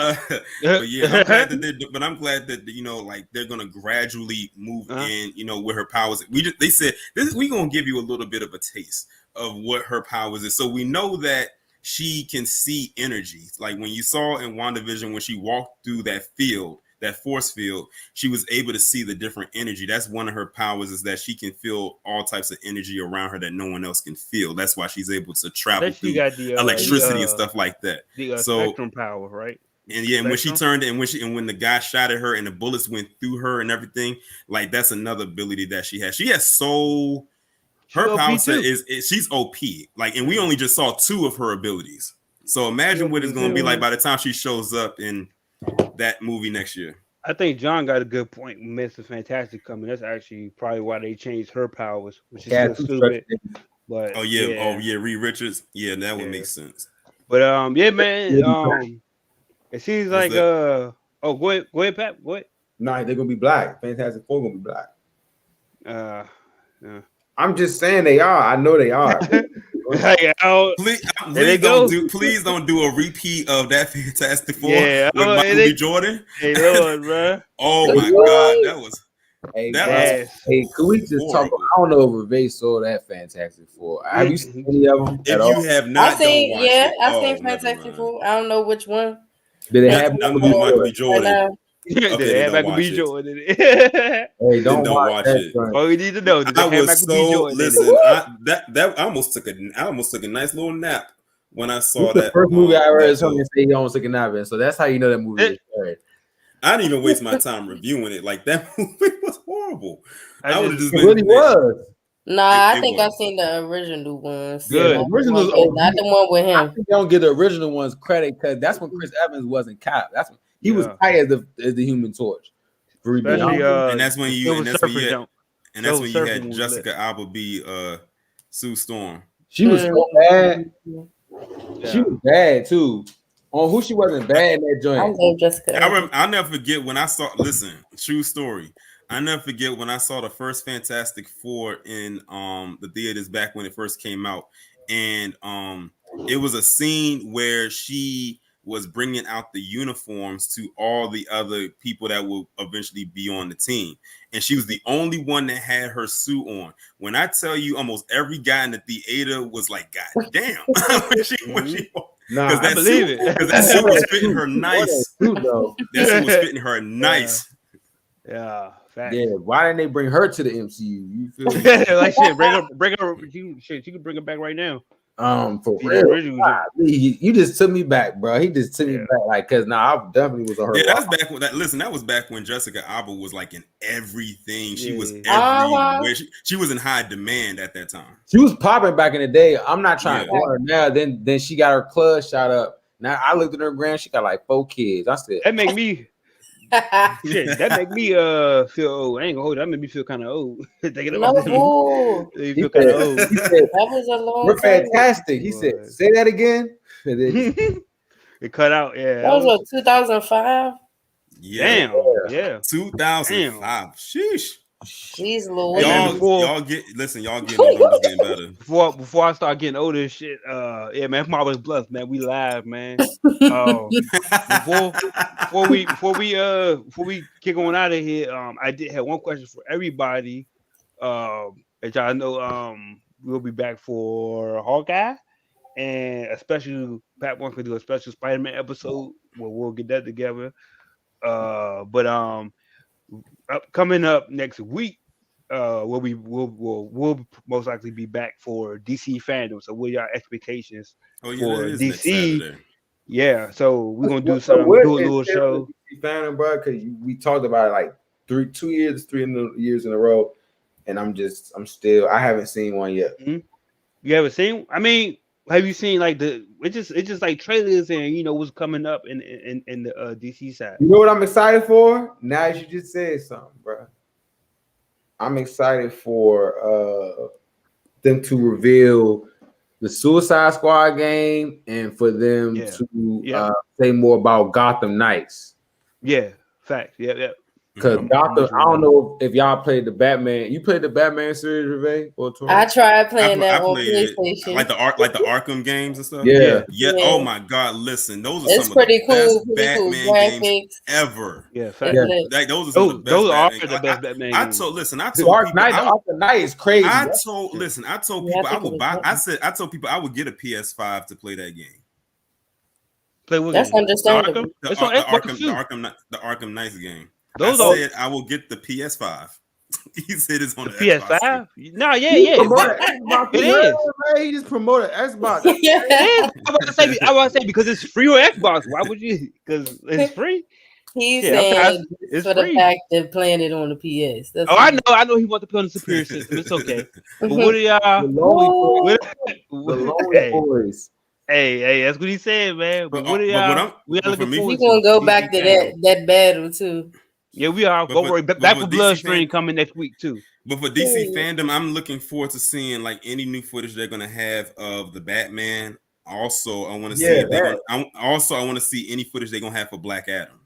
yeah, I'm glad that like they're gonna gradually move in, with her powers. They said we gonna give you a little bit of a taste of what her powers is, so we know that she can see energy. Like when you saw in WandaVision when she walked through that field, that force field, she was able to see the different energy. That's one of her powers, is that she can feel all types of energy around her that no one else can feel. That's why she's able to travel through electricity and stuff like that. The spectrum power, right? And yeah, and when she turned and when the guy shot at her and the bullets went through her and everything, like that's another ability that she has. She has her power set is she's OP. Like, and we only just saw 2 of her abilities. So imagine what it's going to be like by the time she shows up in that movie next year. I think John got a good point with Mr. Fantastic coming. That's actually probably why they changed her powers, which is stupid. But Reed Richards. Yeah, that would make sense. But yeah, man. It seems like go ahead, Pat. Go ahead. Nah, they're gonna be black. Fantastic Four gonna be black. Yeah. I'm just saying they are. I know they are. Hey, oh, there they go. Please don't do a repeat of that Fantastic Four Yeah, with Michael B. Jordan. Hey, Lord, bro. Oh my God, that was Yes. Hey, could we just talk? horrible. I don't know if Reve saw that Fantastic Four. Have you seen any of them at If all? you have not, don't watch it. I Oh, seen never Fantastic mind. Four. I don't know which one. Did it That's have Nothing Michael with B. Michael B. Jordan? Right Jordan. now. Did Okay, they then have don't Michael B. watch it. Jordan in it? Hey, Then don't don't watch watch that it. joint. All you need to know, did they I have was Michael B. so Jordan in it? listen. I almost took a nice little nap when I This saw is the that. first movie I ever heard that somebody show. say he almost took a nap in. So that's how you know that movie is trash. I didn't even waste my time reviewing it. Like that movie was horrible. I I would have just just It been. really was. Nah, I It think I've was. seen the original ones. Yeah, the good. Not the originals. not the one with I him. think they don't give the original ones credit because that's when Chris Evans wasn't Cap. That's when he was Yeah. tight as the Human Torch. For being Especially honest. And that's when the you. Silver And that's when Surfer you had. jump. And that's Silver when you Surfer had was lit. Jessica Alba be Sue Storm. She was so bad. She Yeah. was bad too. On who she wasn't bad in that I joint. love Jessica. I'll never forget when I saw. Listen, true story. I never forget when I saw the first Fantastic Four in the theaters back when it first came out, and it was a scene where she was bringing out the uniforms to all the other people that will eventually be on the team, and she was the only one that had her suit on. When I tell you, almost every guy in the theater was like, "God damn!" when she Nah, I believe it. because that suit was fitting her nice. though. That suit was fitting her nice. Yeah. Facts. Yeah, why didn't they bring her to the MCU? You feel me? Like shit, bring her. She can bring her back right now. For See the real. original God, you just took me back, bro. He just took me Yeah. back, like, cause I definitely was on her. Yeah, that's back when that was back when Jessica Alba was like in everything. She was Yeah. everywhere. She was in high demand at that time. She was popping back in the day. I'm not trying to Yeah. call her now. Then she got her club shot up. Now I looked at her grand. She got like 4 kids. I said, That make me shit. That make me feel old. I ain't gonna hold it. That make me feel kind of old. Thinking about this. No, You feel kind of old. he said, that was a long we're time. fantastic. He said, say that again. And then, It cut out. Yeah. That was what, 2005. Yeah. Damn. Yeah. 2005. Sheesh. Jeez Louise. Hey, man, Y'all getting older, I'm just getting better. Before I start getting older and shit, yeah, man, I'm always blessed, man. We live, man. Before we kick on out of here, I did have one question for everybody. As y'all know, we'll be back for Hawkeye, and especially Pat wants to do a special Spider-Man episode where we'll get that together. But coming up next week, we'll most likely be back for DC fandom. So what are y'all expectations for Next DC? Saturday. Yeah, so we're gonna do something, do a little show. Fandom, bro, because we talked about it like 3 years in a row, and I haven't seen one yet. Mm-hmm. You haven't seen? I mean, have you seen like it's just like trailers and what's coming up in the DC side? You know what I'm excited for? Now you just said something, bro. I'm excited for them to reveal the Suicide Squad game and for them to say more about Gotham Knights. Yeah, fact. Yeah. Because Gotham, I don't know if y'all played the Batman. You played the Batman series, Reve? I tried playing that on PlayStation. Like the Arkham games and stuff. Yeah. Oh my God! Listen, those are it's some of the best cool Batman games ever. Yeah, fact. Like, those are some of the best. Those are Batman. the best Batman. I told Arkham Knight is crazy. I told people I would buy. I told people I would get a PS5 to play that game. That's understandable. The Arkham Knights game. I said I will get the PS5. He said it's on the PS5. No, yeah. It is. He just promoted Xbox. Yeah. I want to say because it's free on Xbox. Why would you? Because it's free. He's saying it's for free. The fact that playing it on the PS. That's I know he wants to play on the superior system. It's okay. But what are y'all? The lonely boys. Hey, that's what he said, man. But what are y'all? We're gonna go back to that battle too. Yeah, we are. Go worry. Back with Bloodstream coming next week too. But for DC fandom, I'm looking forward to seeing like any new footage they're gonna have of the Batman. Also, I want to see. I want to see any footage they're gonna have for Black Adam.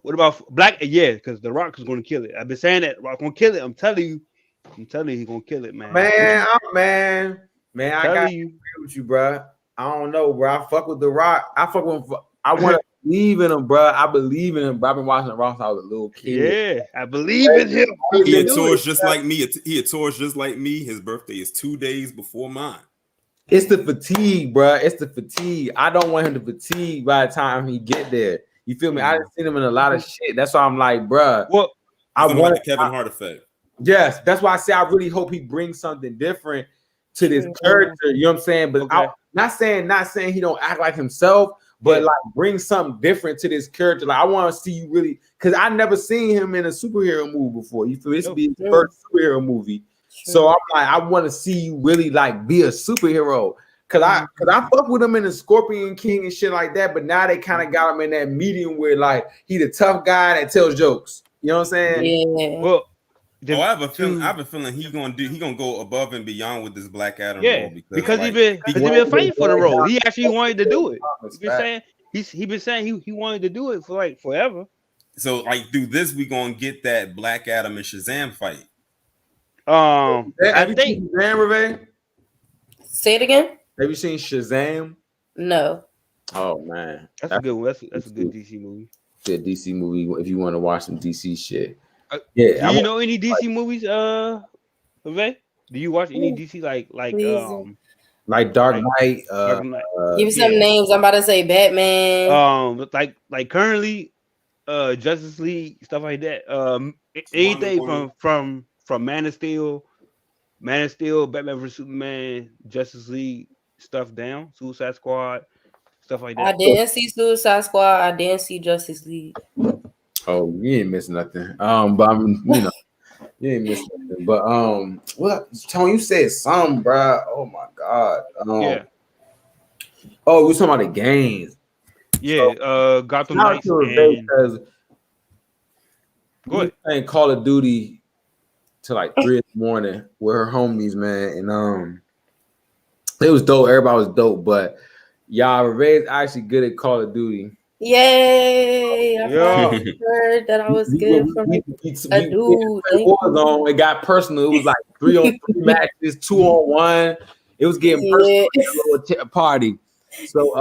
What about Black? Yeah, because The Rock is gonna kill it. I've been saying that Rock gonna kill it. I'm telling you, he's gonna kill it, man. Man, Man, I got to agree with you, bro. I don't know, bro. I fuck with The Rock. I fuck with. I want to believe in him, bro. I believe in him, bro. I've been watching The Rock since I was a little kid. Yeah, I believe in him. He a Taurus just like me. He a Taurus just like me. His birthday is 2 days before mine. It's the fatigue, bro. It's the fatigue. I don't want him to fatigue by the time he get there. You feel me? I done seen him in a lot of shit. That's why I'm like, bro. Well, I want the Kevin Hart effect. Yes, that's why I say I really hope he brings something different to this character. You know what I'm saying? But I'm not saying he don't act like himself, but like bring something different to this character. Like I want to see you really, because I never seen him in a superhero movie before. You feel this would be his first superhero movie. So I'm like, I want to see you really like be a superhero. Cause I fuck with him in the Scorpion King and shit like that, but now they kind of got him in that medium where like he the tough guy that tells jokes. You know what I'm saying? Yeah. Well, I have a feeling he gonna go above and beyond with this Black Adam role because like, he been fighting for the role. He actually wanted to do it. He been saying he wanted to do it for like forever. So like through this, we gonna get that Black Adam and Shazam fight. I think Shazam, say it again. Have you seen Shazam? No. Oh man, that's a good one. That's a good DC movie. Good DC movie if you want to watch some DC shit. Yeah. Do you know any DC movies, Hervé? Do you watch any DC like Dark Knight? Give me some names. I'm about to say Batman. Like currently, Justice League stuff like that. Anything from Man of Steel, Batman vs Superman, Justice League stuff down, Suicide Squad, stuff like that. I didn't see Suicide Squad. I didn't see Justice League. Oh, you ain't missing nothing. But I'm, you ain't missing nothing. But what Tony, you said something, bro. Oh my god. Oh, we talking about the games. Yeah, so, Gotham Knights. Because go ahead. Playing Call of Duty to like 3 in the morning with her homies, man, and it was dope. Everybody was dope, but y'all Ray's actually good at Call of Duty. Yay! I heard that I was good from a dude. It got personal. It was like 3-on-3 matches, 2-on-1. It was getting personal at a party. So,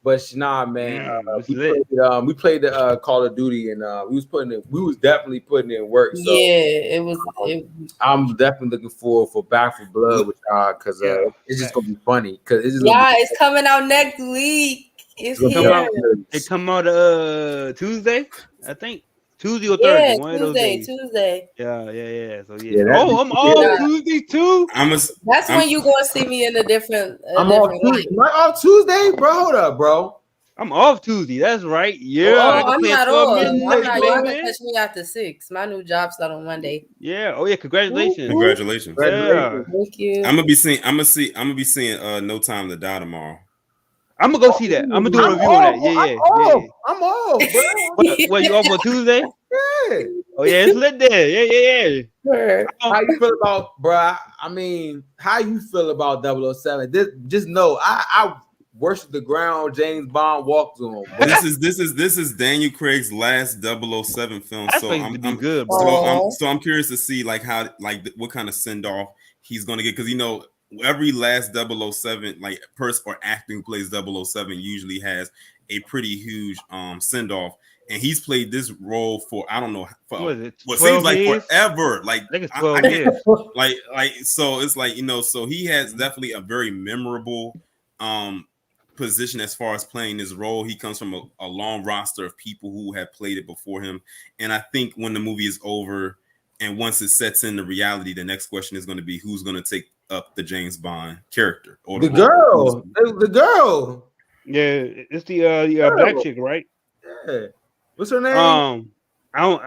but nah, man, we played the Call of Duty, and we was definitely putting in work. So yeah, it was. I'm definitely looking forward for Back for Blood with y'all because it's just gonna be funny. Because it's coming out next week. It's here. It come out Tuesday, I think. Tuesday or Thursday. Yeah, one of those days. Tuesday. Yeah. So I'm off Tuesday too. That's when you gonna see me in a different. I'm off Tuesday, bro. Hold up, bro. I'm off Tuesday. That's right. Yeah. I'm not off. Y'all can catch me after 6. My new job start on Monday. Yeah. Oh yeah. Congratulations. Congratulations. Yeah. Thank you. I'm gonna be seeing No Time to Die tomorrow. I'm gonna go see that. I'm gonna do a review on that. Yeah. I'm off, bro. What, you off on Tuesday? Yeah. Oh yeah, it's lit there. Yeah. Sure. How you feel about, bro? I mean, how you feel about 007? Just know, I worship the ground James Bond walked on. This is Daniel Craig's last 007 film. So I'm good. So I'm curious to see like how what kind of send off he's gonna get, because every last 007 like person or actor who plays 007 usually has a pretty huge send off, and he's played this role for I don't know for what seems like years? Forever. Like I think it's 12 years. Like so it's like so he has definitely a very memorable position as far as playing this role. He comes from a long roster of people who have played it before him, and I think when the movie is over and once it sets into reality, the next question is going to be who's going to take up the James Bond character or the girl. Yeah, it's the black chick, right? Yeah. What's her name? I'm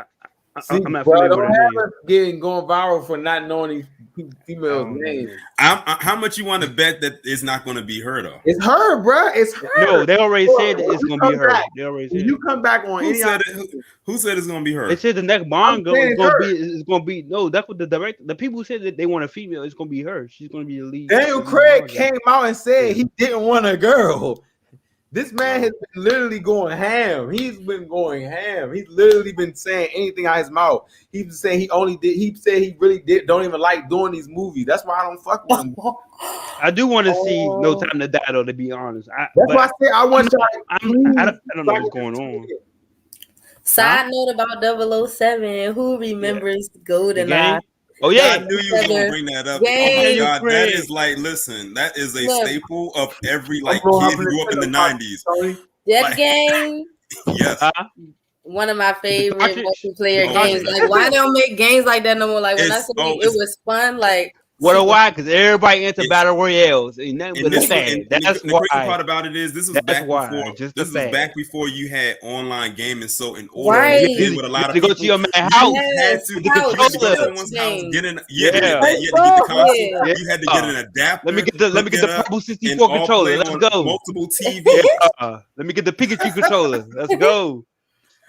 not familiar with her name. Going viral for not knowing these females' names. How much you want to bet that it's not going to be her though? It's her, bro. It's her. No, they already said that it's going to be her. They already said. You come back on who said it's going to be her? They said the next Bond girl is going to be. No, that's what the people who said that they want a female. It's going to be her. She's going to be the lead. Daniel Craig came out and said he didn't want a girl. This man has been literally going ham. He's been going ham. He's literally been saying anything out his mouth. He's been saying he said he really don't even like doing these movies. That's why I don't fuck with him. I do want to see No Time to Die though, to be honest. That's why I said I want I don't know what's going on. Side note about 007. Who remembers GoldenEye? Oh yeah, I knew you was gonna bring that up. Oh my god, that is like, listen, that is a staple of every like kid who grew up in the 90s. That game, yes, one of my favorite multiplayer games. Like, why don't make games like that no more? Like when I said it was fun, like. Why? Because everybody into battle royales. Ain't nothing but That's the crazy part about it is this was back before you had online gaming. So in order to play with a lot of people, go to your man's house. You had to go to someone's house, get in. You had to get the console. You had to get an adapter. Let me get the Purple 64 controller. Let's go. Multiple TVs. Let me get the Pikachu controller. Let's go.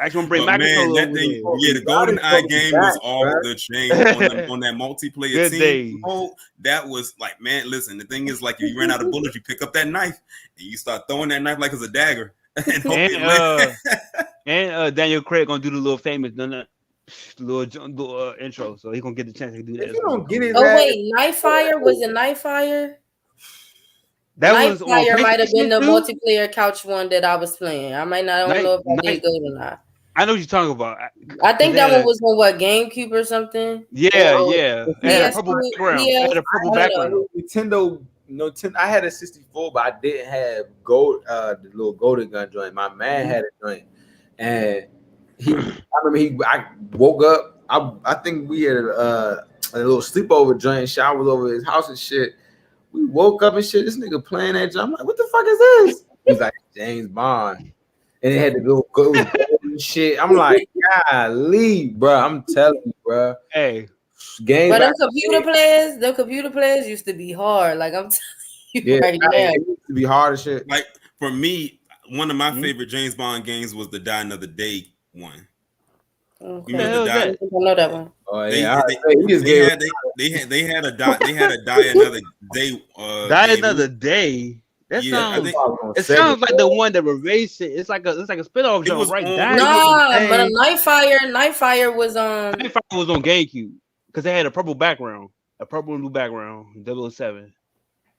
Actually, bring my controller. That thing, the GoldenEye game was all the change on that multiplayer team. That was like, man, listen. The thing is, like, if you ran out of bullets, you pick up that knife and you start throwing that knife like it's a dagger. And Daniel Craig gonna do the little famous, little intro, so he gonna get the chance to do that. If you don't get it, wait, Nightfire was it Nightfire? Nightfire might have been the multiplayer couch one that I was playing. I might not know if I did GoldenEye. I know what you're talking about. I think that one was on GameCube or something. Yeah. It had a purple background. Nintendo. I had a 64, but I didn't have the little golden gun joint. My man had a joint, and I woke up. I think we had a little sleepover joint. Showers over his house and shit. We woke up and shit. This nigga playing that joint. I'm like, what the fuck is this? He's like, James Bond, and it had to go shit. I'm like, golly, bro. I'm telling you, bro. Hey, games. But the computer players used to be hard. Like I'm telling you right now, it used to be hard as shit. Like for me, one of my favorite James Bond games was the Die Another Day one. Okay. You know the Die? I know that one. Oh yeah, they had a Die Another Day. Die Another Day. That sounds like the one that erased it. It's like a spinoff joke, right? But Nightfire was on. Nightfire was on GameCube because they had a purple background, a purple and blue background. 007.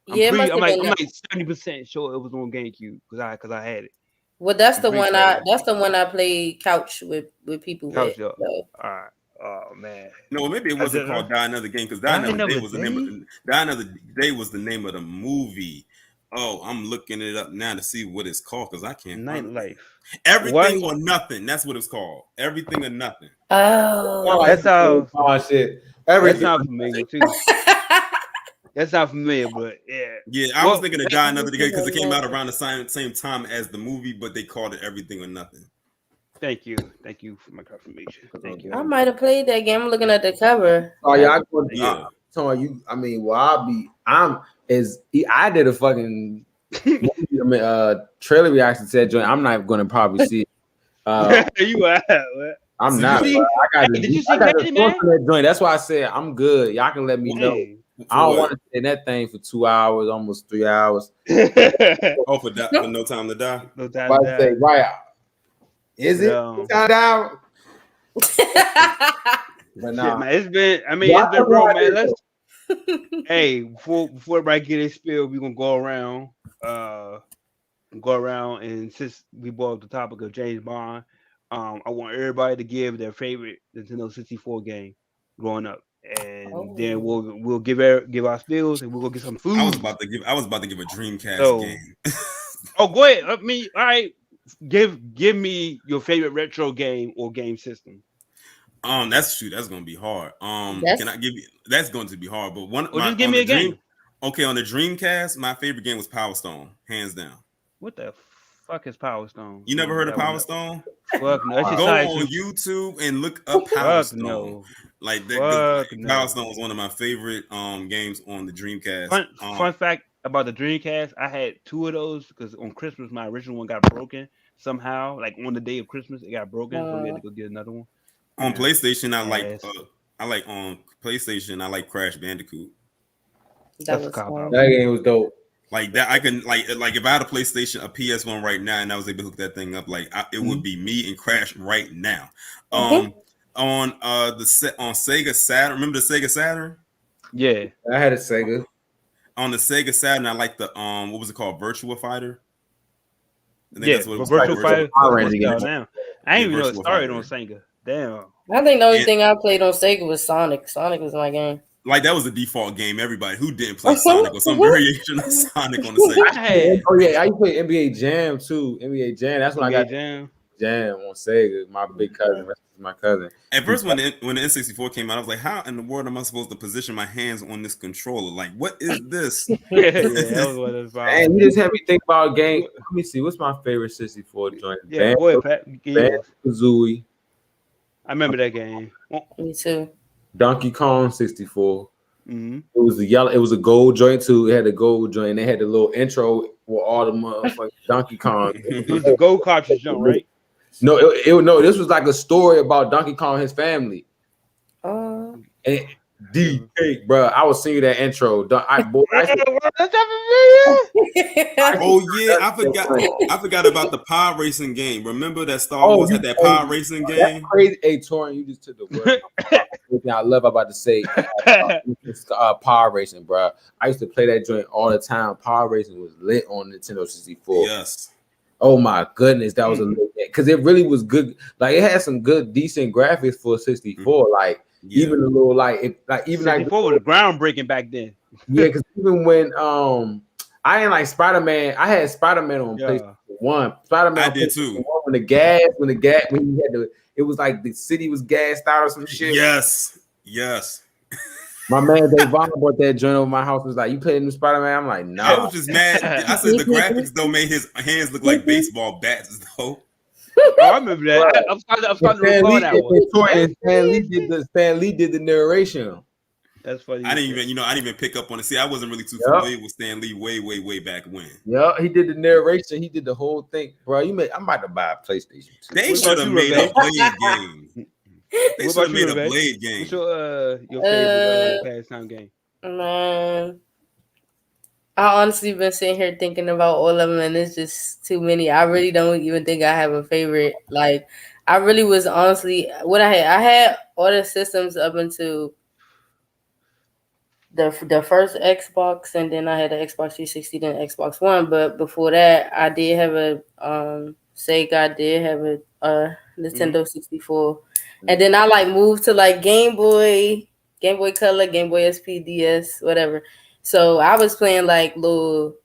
I'm like 70% sure it was on GameCube because I had it. Well, that's the one I played couch with people. Couch, all right. Oh man. No, maybe it wasn't called Die Another Game because Die Another Day was the name of Die Another Day was the name of the movie. Oh, I'm looking it up now to see what it's called because I can't. Nightlife. Everything or Nothing. That's what it's called. Everything or Nothing. Oh, that's how. Oh shit. Everything. That's not familiar too. That's not familiar, but yeah. Yeah, I was thinking of Die Another Day because it came out around the same time as the movie, but they called it Everything or Nothing. Thank you for my confirmation. Thank you. I might have played that game. I'm looking at the cover. Oh yeah, So you, I mean, I did a fucking trailer reaction to that joint. I'm not going to probably see it. You are. I'm not. Did you see that joint? That's why I said I'm good. Y'all can let me know. I don't want to stay in that thing for 2 hours, almost 3 hours. For No Time to Die. No Time to Die. Say, right. Is it? Time out. But nah. Shit, man, it's been real, man. Let's before everybody get their spill, we're gonna go around and since we brought up the topic of James Bond, I want everybody to give their favorite Nintendo 64 game growing up. And then we'll give our spills and we'll go get some food. I was about to give a Dreamcast game. Go ahead. All right. Give me your favorite retro game or game system. That's gonna be hard. Can I give you? That's going to be hard. But just give me a game. Okay, on the Dreamcast, my favorite game was Power Stone, hands down. What the fuck is Power Stone? You never heard of Power Stone? Fuck no. Go on YouTube and look up Power Stone. No. Like that. Power Stone was one of my favorite games on the Dreamcast. Fun fact about the Dreamcast: I had 2 of those because on Christmas my original one got broken somehow. Like on the day of Christmas, it got broken, so we had to go get another one. On PlayStation, I like on PlayStation. I like Crash Bandicoot. That's a cop out. That game was dope. Like that, I can like if I had a PlayStation, a PS1 right now, and I was able to hook that thing up, it would be me and Crash right now. On on Sega Saturn, remember the Sega Saturn? Yeah, I had a Sega. On the Sega Saturn, I like the what was it called, Virtua Fighter? I think yeah. that's what it But was called. Virtual Fighter, Power what's Ranger it called game. now? I Yeah, didn't even know it Virtua started on Fighter. Sega. Damn. I think the only And- thing I played on Sega was Sonic. Sonic was my game. Like that was the default game. Everybody who didn't play Sonic or some variation of Sonic on the Sega. I had Oh yeah, I used to play NBA Jam too. NBA Jam. That's when I NBA got Jam. Jam on Sega. My big cousin, my cousin. At first, when the N64 came out, I was like, "How in the world am I supposed to position my hands on this controller? Like, what is this?" Yeah, that was what it was about. And you just had me think about game. Let me see. What's my favorite 64 joint? Yeah, go ahead, Pat. Get yours. Kazooie, I remember that game. Me too. Donkey Kong 64. Mm-hmm. It was the yellow. It was a gold joint too. It had a gold joint. They had the little intro with all the motherfucking Donkey Kong. It was the gold cartridge jump, right? No, no. This was like a story about Donkey Kong and his family. And DK, bro, I was singing that intro. Oh yeah, I forgot about the pod racing game. Remember that Star Wars had that pod racing game? Crazy. Hey, Torin, you just took the word. I love about to say pod racing, bro. I used to play that joint all the time. Pod racing was lit on Nintendo 64. Yes. Oh my goodness, that was a lit because it really was good. Like it had some good, decent graphics for 64. Like even a little even 64 was groundbreaking back then. Yeah, because even when I ain't like Spider-Man, I had Spider-Man on PlayStation 1. Spider-Man I did too. When you had it was like the city was gassed out or some shit. Yes. My man Davon bought that joint over my house. Was like, "You playing the Spider-Man?" I'm like, "No." I was just mad. I said the graphics though made his hands look like baseball bats though. Oh, I remember that. I'm starting to recall that one. Stan Lee did the narration. That's funny. I didn't even pick up on it. See, I wasn't really too familiar with Stan Lee way back when. Yeah, he did the narration. He did the whole thing, bro. I'm about to buy a PlayStation 2. They should have made a Blade game. They should have made a Blade game. What's your favorite pastime game? Man, I honestly been sitting here thinking about all of them, and it's just too many. I really don't even think I have a favorite. Like, I really was honestly what I had all the systems up until the first Xbox, and then I had the Xbox 360, then Xbox One. But before that, I did have a Sega. I did have a Nintendo 64, and then I moved to Game Boy Color, Game Boy SP, DS, whatever. So I was playing little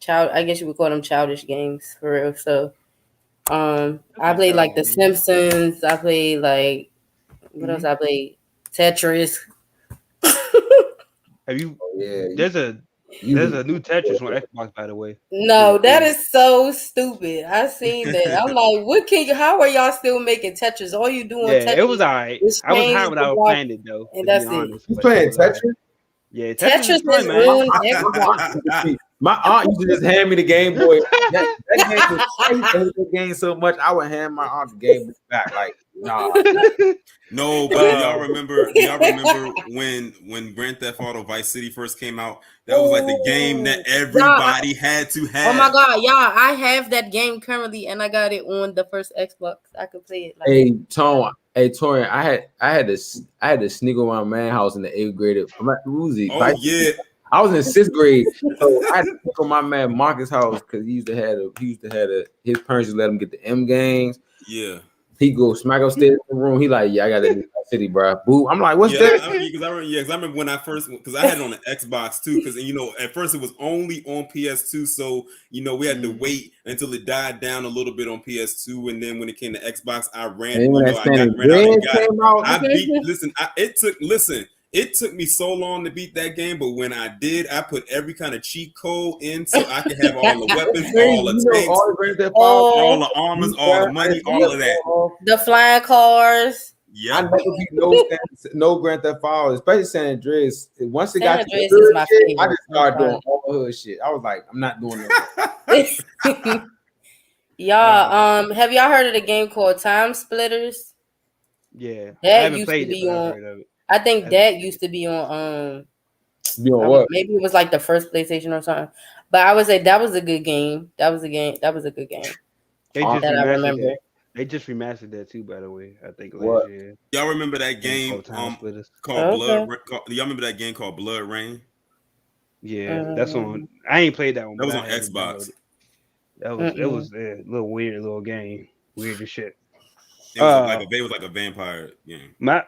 I guess you would call them childish games for real. So I played The Simpsons. I played what else? I played Tetris. Have you? Yeah, there's a new Tetris on Xbox, by the way. No, that is so stupid. I seen that. I'm like, how are y'all still making Tetris? All you doing? Yeah, it was alright. I was high when I was playing it though. And that's it. You playing Tetris? Yeah, Tetris is fun, on Xbox. My aunt used to just hand me the Game Boy. That game was crazy. I hate that game so much. I would hand my aunt the Game Boy back. Nah. No, but do y'all remember when Grand Theft Auto Vice City first came out? That was the game that everybody had to have. Oh my god, y'all! I have that game currently, and I got it on the first Xbox. I could play it. Hey, Torian, I had to sneak on my man house in the 8th grade. I'm at Uzi. Oh yeah. I was in 6th grade, so I had to sneak on my man Marcus' house because he used to have his parents just let him get the M games. Yeah. He go smack upstairs in the room. He like, yeah, I got that city, bro. Boo. I'm like, what's that? Because I remember when I first, because I had it on the Xbox too. Because at first it was only on PS2, so we had to wait until it died down a little bit on PS2, and then when it came to Xbox, I ran. It took me so long to beat that game, but when I did, I put every kind of cheat code in so I could have all the weapons, all the tanks, all the armors, all the money, all of that. The flying cars. Yeah, I never beat no Grand Theft Auto, especially San Andreas. Once it got to the hood shit, I just started doing all the hood shit. I was like, I'm not doing that. Y'all, have y'all heard of the game called Time Splitters? Yeah, that used to be on. I think that used to be on. What? Maybe it was the first PlayStation or something. But I would say that was a good game. That was a game. That was a good game They just that I remastered remember. that. They just remastered that too, by the way. I think last What? year. Y'all remember that Game game called Time Splitters. called Okay. Y'all remember that game called Blood Rain? Yeah, that's on. Mm, I ain't played that one, That but was I on had it Xbox. downloaded. It mm-mm. was a little weird little game, weird as shit. It was like a vampire game. My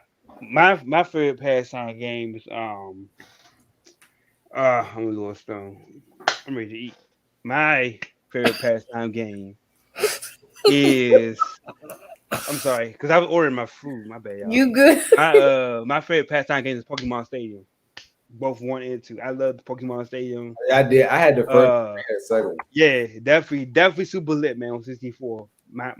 favorite pastime game is I'm gonna go stone. I'm ready to eat. My favorite pastime game is I'm sorry, because I was ordering my food. My bad, y'all. You good? My favorite pastime game is Pokemon Stadium. Both 1 and 2. I love the Pokemon Stadium. I did. I had the first. I had the second. Yeah, definitely super lit, man. On 64. My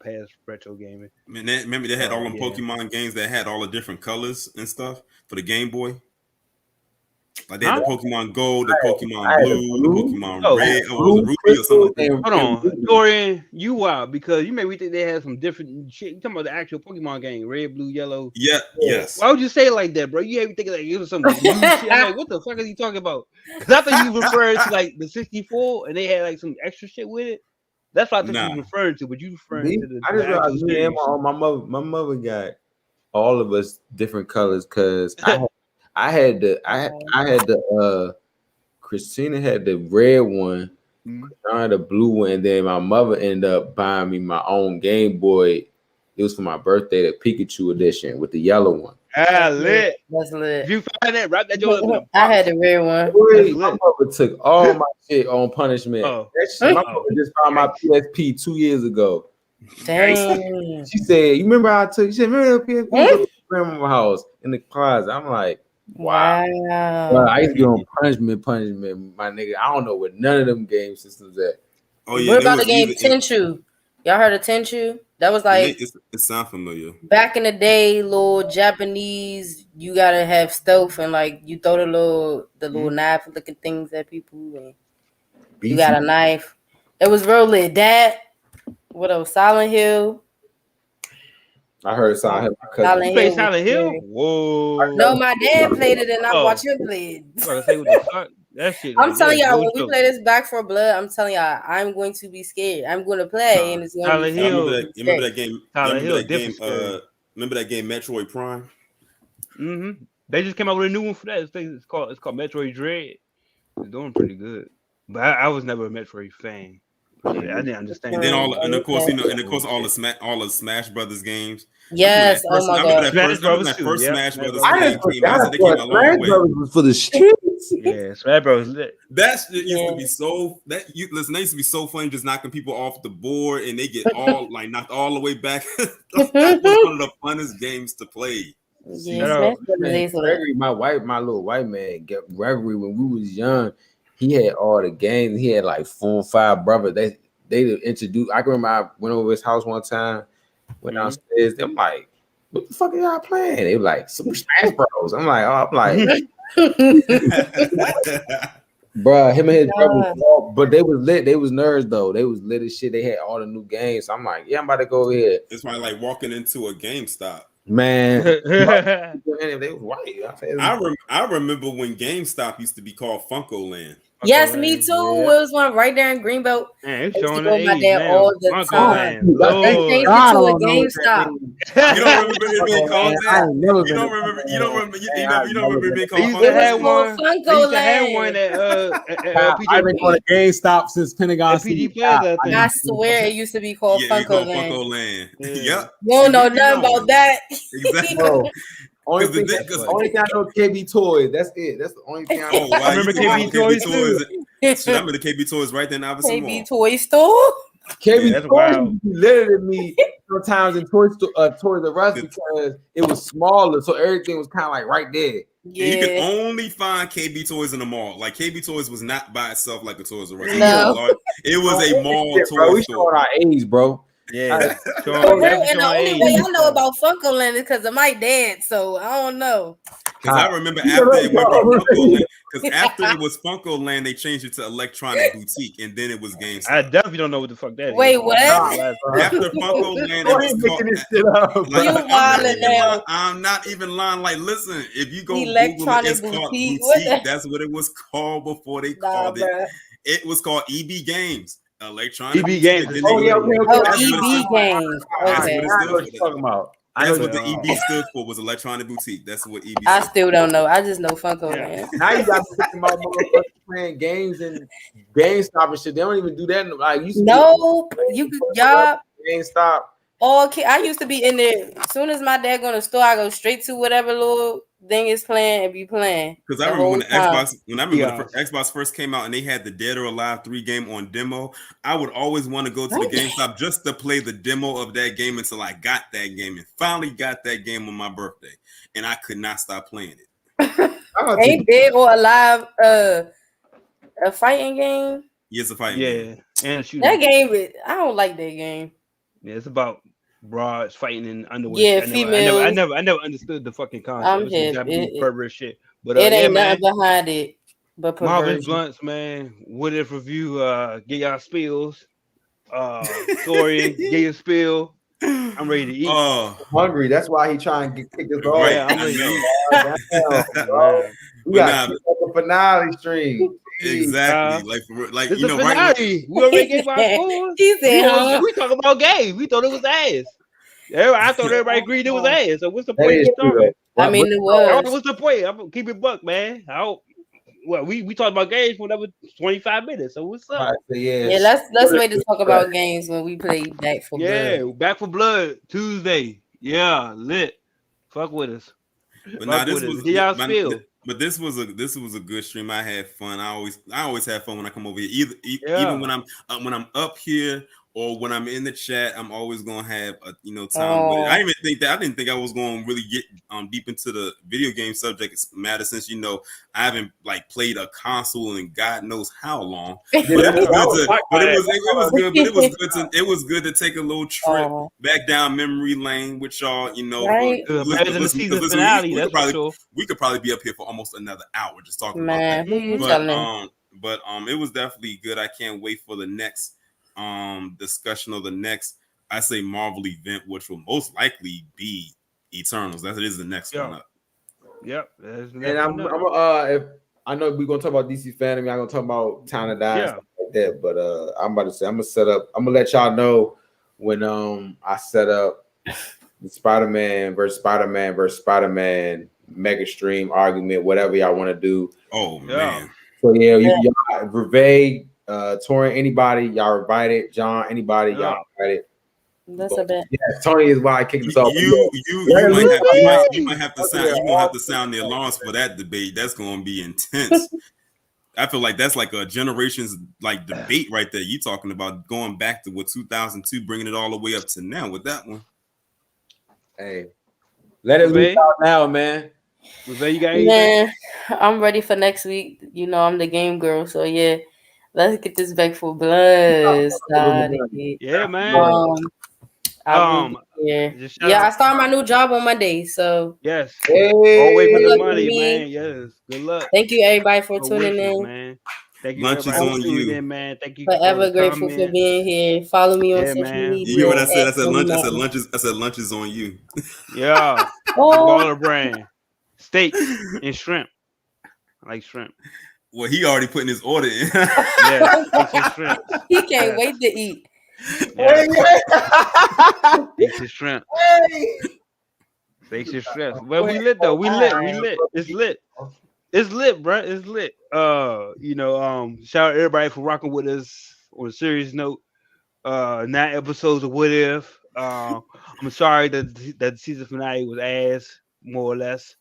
past retro gaming. Man, remember they had all them Yeah. Pokemon games that had all the different colors and stuff for the Game Boy. Like they had Huh? the Pokemon Gold, the Pokemon I had the Blue, the blue. Pokemon Oh, Red, or was it Blue, Ruby or crystal, something like that? and Hold on, ruby. Dorian, you wild because you made me think they had some different shit. You talking about the actual Pokemon game, red, blue, yellow? Yeah, yes. Why would you say it like that, bro? You had me thinking like it was some new shit. I'm like, what the fuck is he talking about? Because I thought you referred to like the 64 and they had like some extra shit with it. That's what I thought you Nah. was referring to, but you referring Me? to the I just actual realized me and series. my mother got all of us different colors because I had the Christina had the red one, Mhm. I had the blue one, and then my mother ended up buying me my own Game Boy. It was for my birthday, the Pikachu edition with the yellow one. Ah, lit. That's lit. If you find that, wrap that joint up in a box. I had the red one. Boy, lit. my mother took all my shit on punishment. Oh. That shit, my Oh. mother just found my PSP 2 years ago. Dang. She said, "You remember I took?" She said, "Remember the PSP was at my grandma's house in the closet?" I'm like, "Wow." Well, I used to get on punishment, my nigga. I don't know what none of them game systems at. Oh yeah, What there about the was game even Tenchu? Y'all heard of Tenchu? That was like it sound familiar. back in the day, little Japanese. You gotta have stealth and like you throw the little knife looking things at people. And you got a knife. It was real lit. That what else? Silent Hill. I heard Silent Hill. My cousin. Silent You play Hill. Silent Hill? Whoa. No, my dad played it and I watched him play it. I was about to say what the fuck? That shit. I'm Like, telling yeah, y'all, no when we joke. play this Back for Blood, I'm telling y'all, I'm going to be scared. I'm going to play, and it's going to be Silent Y'all Hill. remember that? You remember that game? Y'all Silent remember Hill, that game? different scary. Remember that game Metroid Prime? Mm-hmm. They just came out with a new one for that. It's called Metroid Dread. It's doing pretty good. But I was never a Metroid fan. Per se. I didn't understand. And then that. of course all the Smash Brothers games. Yes. Oh my god. Smash Brothers that too, first yeah. Smash Brothers I game just came out. So they came a long Smash way. Brothers was for the streets. Yeah, Smash Bros. Lit. That shit used to be so that you listen. They used to be so funny, just knocking people off the board, and they get all like knocked all the way back. That was one of the funnest games to play. Yeah, Smash Brothers is lit. Gregory, my little white man, get Gregory when we was young. He had all the games. He had like 4 or 5 brothers. They introduced. I can remember I went over his house one time, went downstairs. I'm like, "What the fuck are y'all playing?" They were like, "Some Smash Bros." I'm like, bruh, him and his brother, but they was lit. They was nerds though. They was lit as shit. They had all the new games. So I'm like, yeah, I'm about to go over here. It's probably like walking into a GameStop. Man, they was white. I remember when GameStop used to be called Funko Land. Yes, me too. Yeah. It was one right there in Greenbelt. Man, it's I used to showing go the with my age, dad man. all the Funko time. Land. They Lord. changed it to a GameStop. You don't remember it being called that? You don't remember it being They called used to Funko have Land? one. They used to have one at I've been going to GameStop since Pentagon PG City. Plaza, I I think. swear it used to be called Yeah, Funko Land. Funko Land. Yeah. Yep. You don't know nothing about that. Exactly. Bro, only Because thing, the- only thing I know KB Toys. That's it. That's the only thing I know. Oh, wow. I remember You talking KB about Toys too. Shit, I remember the KB Toys right there in Iverson Mall. KB Toy Store. KB Yeah, that's Toys wild. used to be litter than me sometimes in Toys R Us because it was smaller, so everything was kind of like right there. Yeah. You could Yeah. only find KB Toys in the mall. Like KB Toys was not by itself like a Toys R Us. No. It was a mall Shit, bro, toy we store. showing our age, bro. Yeah. For Showing, real, definitely and the showing only age way and I know stuff. about Funko Land is because of my dad. So I don't know. Because I remember after it went from Funko Land, because after it was Funko Land, they changed it to Electronic Boutique, and then it was I GameStop. definitely don't know what the fuck that is. Wait, what? After Funko Land, it Boy, was he called. making this shit up. Like, You I'm not wildin' even lying. now. I'm not even lying. Like, listen, if you go Google it, Electronic it's called Boutique. What Boutique. the? That's what it was called before they Nah, called it. bro. It was called EB Games, Electronic EB Boutique. Games And is then Oh they, yeah, crazy. okay. Oh, that's what it EB stood. games. That's Okay. what it I know stood what for. you're talking about. That's But what the EB stood for. Was Electronic Boutique. That's what EB I stood still don't know. I just know Funko yeah. Land. Now you got to think about motherfuckers playing games and GameStop and shit. They don't even do that. Like used to Nope. You could, y'all. be GameStop. Oh, okay. I used to be in there. As soon as my dad go to the store, I go straight to whatever little thing is playing and be playing. Because I The remember whole time. when the Xbox first came out and they had the Dead or Alive 3 game on demo, I would always want to go to the What? GameStop just to play the demo of that game until I got that game and finally got that game on my birthday, and I could not stop playing it. Ain't Dead or Alive a fighting game? Yes, a fighting game. Yeah. And shooting. That game, I don't like that game. Yeah, it's about broads fighting in underwear. Yeah, I females. never understood the fucking concept. I'm It was some hip. Japanese pervert shit. But It yeah, ain't man. nothing behind it but Marvelous perversion. Bluntz, man. What if review? Get y'all spills. Torian, get your spill. I'm ready to eat. Oh, Hungry. That's why he trying to kick us off. right. Yeah, I'm I ready to eat. know. Damn, bro. Man. We But got nah, to kick off the finale stream. exactly. Like It's you a know, right when, finale. We already gave our scores. He said, huh? We talking about games. We thought it was ass. I thought everybody agreed it was ass. So what's the That point is of true. talking? I mean, it Oh, was. what's the point? I'm gonna keep it buck, man. We talked about games for another 25 minutes. So what's up? Right, so Yeah, let's wait to talk about games when we play Back for Yeah, Blood. Back for Blood Tuesday. Yeah, lit. Fuck with us. but now Fuck this with us. was Get y'all spill. but this was a good stream. I had fun. I always have fun when I come over here. Yeah. Even when I'm up here or when I'm in the chat, I'm always gonna have a time with it. I didn't think I was gonna really get deep into the video game subject matter since I haven't like played a console in God knows how long. But it was good to take a little trip back down memory lane with y'all. Right. Better than the season finale. That's for sure. We could probably be up here for almost another hour just talking about Man, that. who you telling? But it was definitely good. I can't wait for the next discussion of the next, I say, Marvel event, which will most likely be Eternals. That is the next one up. Yep. And I'm if I know we're gonna talk about DC Fandom, I'm gonna talk about Town of Die and stuff like that. But I'm about to say I'm gonna let y'all know when I set up the Spider-Man versus Spider-Man mega stream argument, whatever y'all want to do. Oh man. So y'all Reve, Torian, anybody, y'all invited. John, anybody, y'all invited. That's a bet. Yeah, Tony is why I kicked us off. You might have to sound the alarms for that debate. That's gonna be intense. I feel like that's like a generations like debate right there. You talking about going back to 2002, bringing it all the way up to now with that one. Hey, let it leak out now, man. You got anything? Man, I'm ready for next week. I'm the game girl, so yeah, let's get this Back for Blood started. Yeah, man. I started my new job on Monday, so yes. Hey, always for the money, man. Yes, good luck. Thank you, everybody, for tuning in, man. Thank you, Lunch is on you, in, man. Thank you. Forever grateful for being here. Follow me on social media. You hear what I said? I said lunch is on you. Yeah. Baller brand, steak and shrimp. I like shrimp. Well, he already putting his order in. Yeah, shrimp. He can't wait to eat. Steaks and shrimp. Steaks and shrimp. Well, we lit though. We lit. It's lit. It's lit, bro. It's lit. Shout out everybody for rocking with us. On a serious note, 9 episodes of What If. I'm sorry that the season finale was ass, more or less.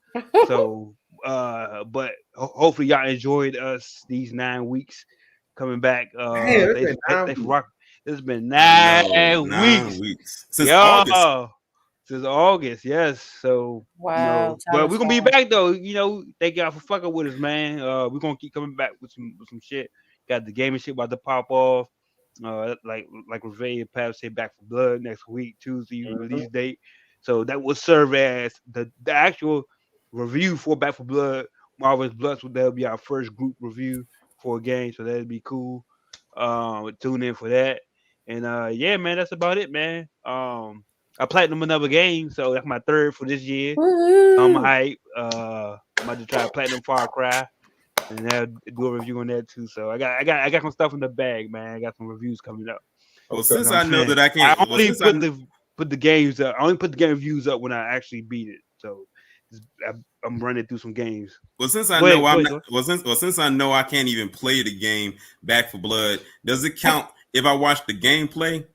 So, but hopefully y'all enjoyed us these 9 weeks coming back. It's been 9 weeks since August. Since August, yes. So wow, but we're gonna be back though. Thank y'all for fucking with us, man. We're gonna keep coming back with some shit. Got the gaming shit about to pop off. like Reve and Pap say, Back for Blood next week, Tuesday Mhm. release date. So that will serve as the actual review for Back for Blood. Marvel's Bluntz, that'll be our first group review for a game, so that'd be cool. Tune in for that. And yeah, man, that's about it, man. I platinum another game, so that's my third for this year. So I'm Woohoo! hype. I'm about to try platinum Far Cry and I'll do a review on that too. So I got some stuff in the bag, man. I got some reviews coming up. Well, Okay. You know since what I'm I know saying? that I I can't, well, only since I put the games up. I only put the game reviews up when I actually beat it. So I'm running through some games. well, since I Go know ahead, go I'm ahead, not, go ahead. since I know I can't even play the game Back for Blood, does it count if I watch the gameplay?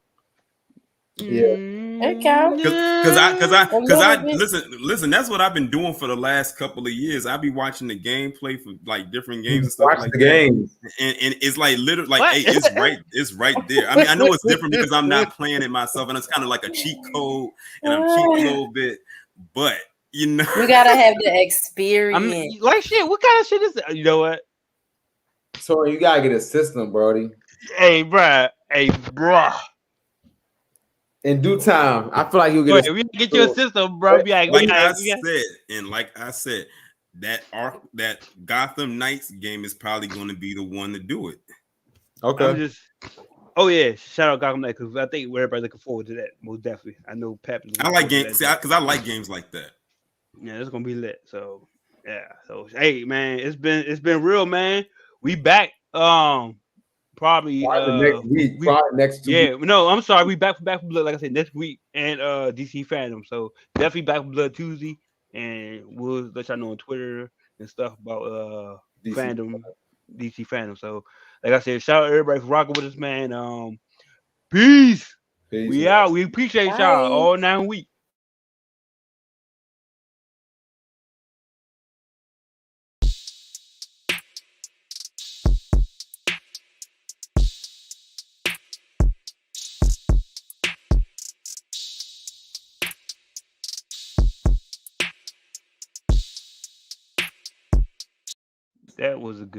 Yeah. It counts a Cause little I bit. listen. That's what I've been doing for the last couple of years. I be watching the gameplay for like different games You and stuff watch like the that, games. and it's like literally like, What? hey, it's right there. I mean, I know it's different because I'm not playing it myself, and it's kind of like a cheat code, and I'm cheating a little bit, but you know, You gotta have the I'm experience. like shit. What kind of shit is that? You know what? So you gotta get a system, Brody. Hey, bruh. In due time, I feel like you'll Go get ahead. a. We gotta get you a system, bro. like I said, that Gotham Knights game is probably going to be the one to do it. I'm Okay. just. Oh yeah, shout out Gotham Knight because I think everybody's looking forward to that most definitely. I know Pep is I looking like forward to games that. because I like games like that. Yeah, it's gonna be lit. So yeah. So hey man, it's been real, man. We back. Probably Probably the next week. we Probably next 2 weeks. yeah, no, I'm sorry, we back for blood, like I said, next week and DC Fandom. So definitely back for blood Tuesday and we'll let y'all know on Twitter and stuff about DC. fandom, DC Fandom. So like I said, shout out everybody for rocking with us, man. Peace. Peace, We man. out. We appreciate y'all Bye. all 9 weeks. That was a good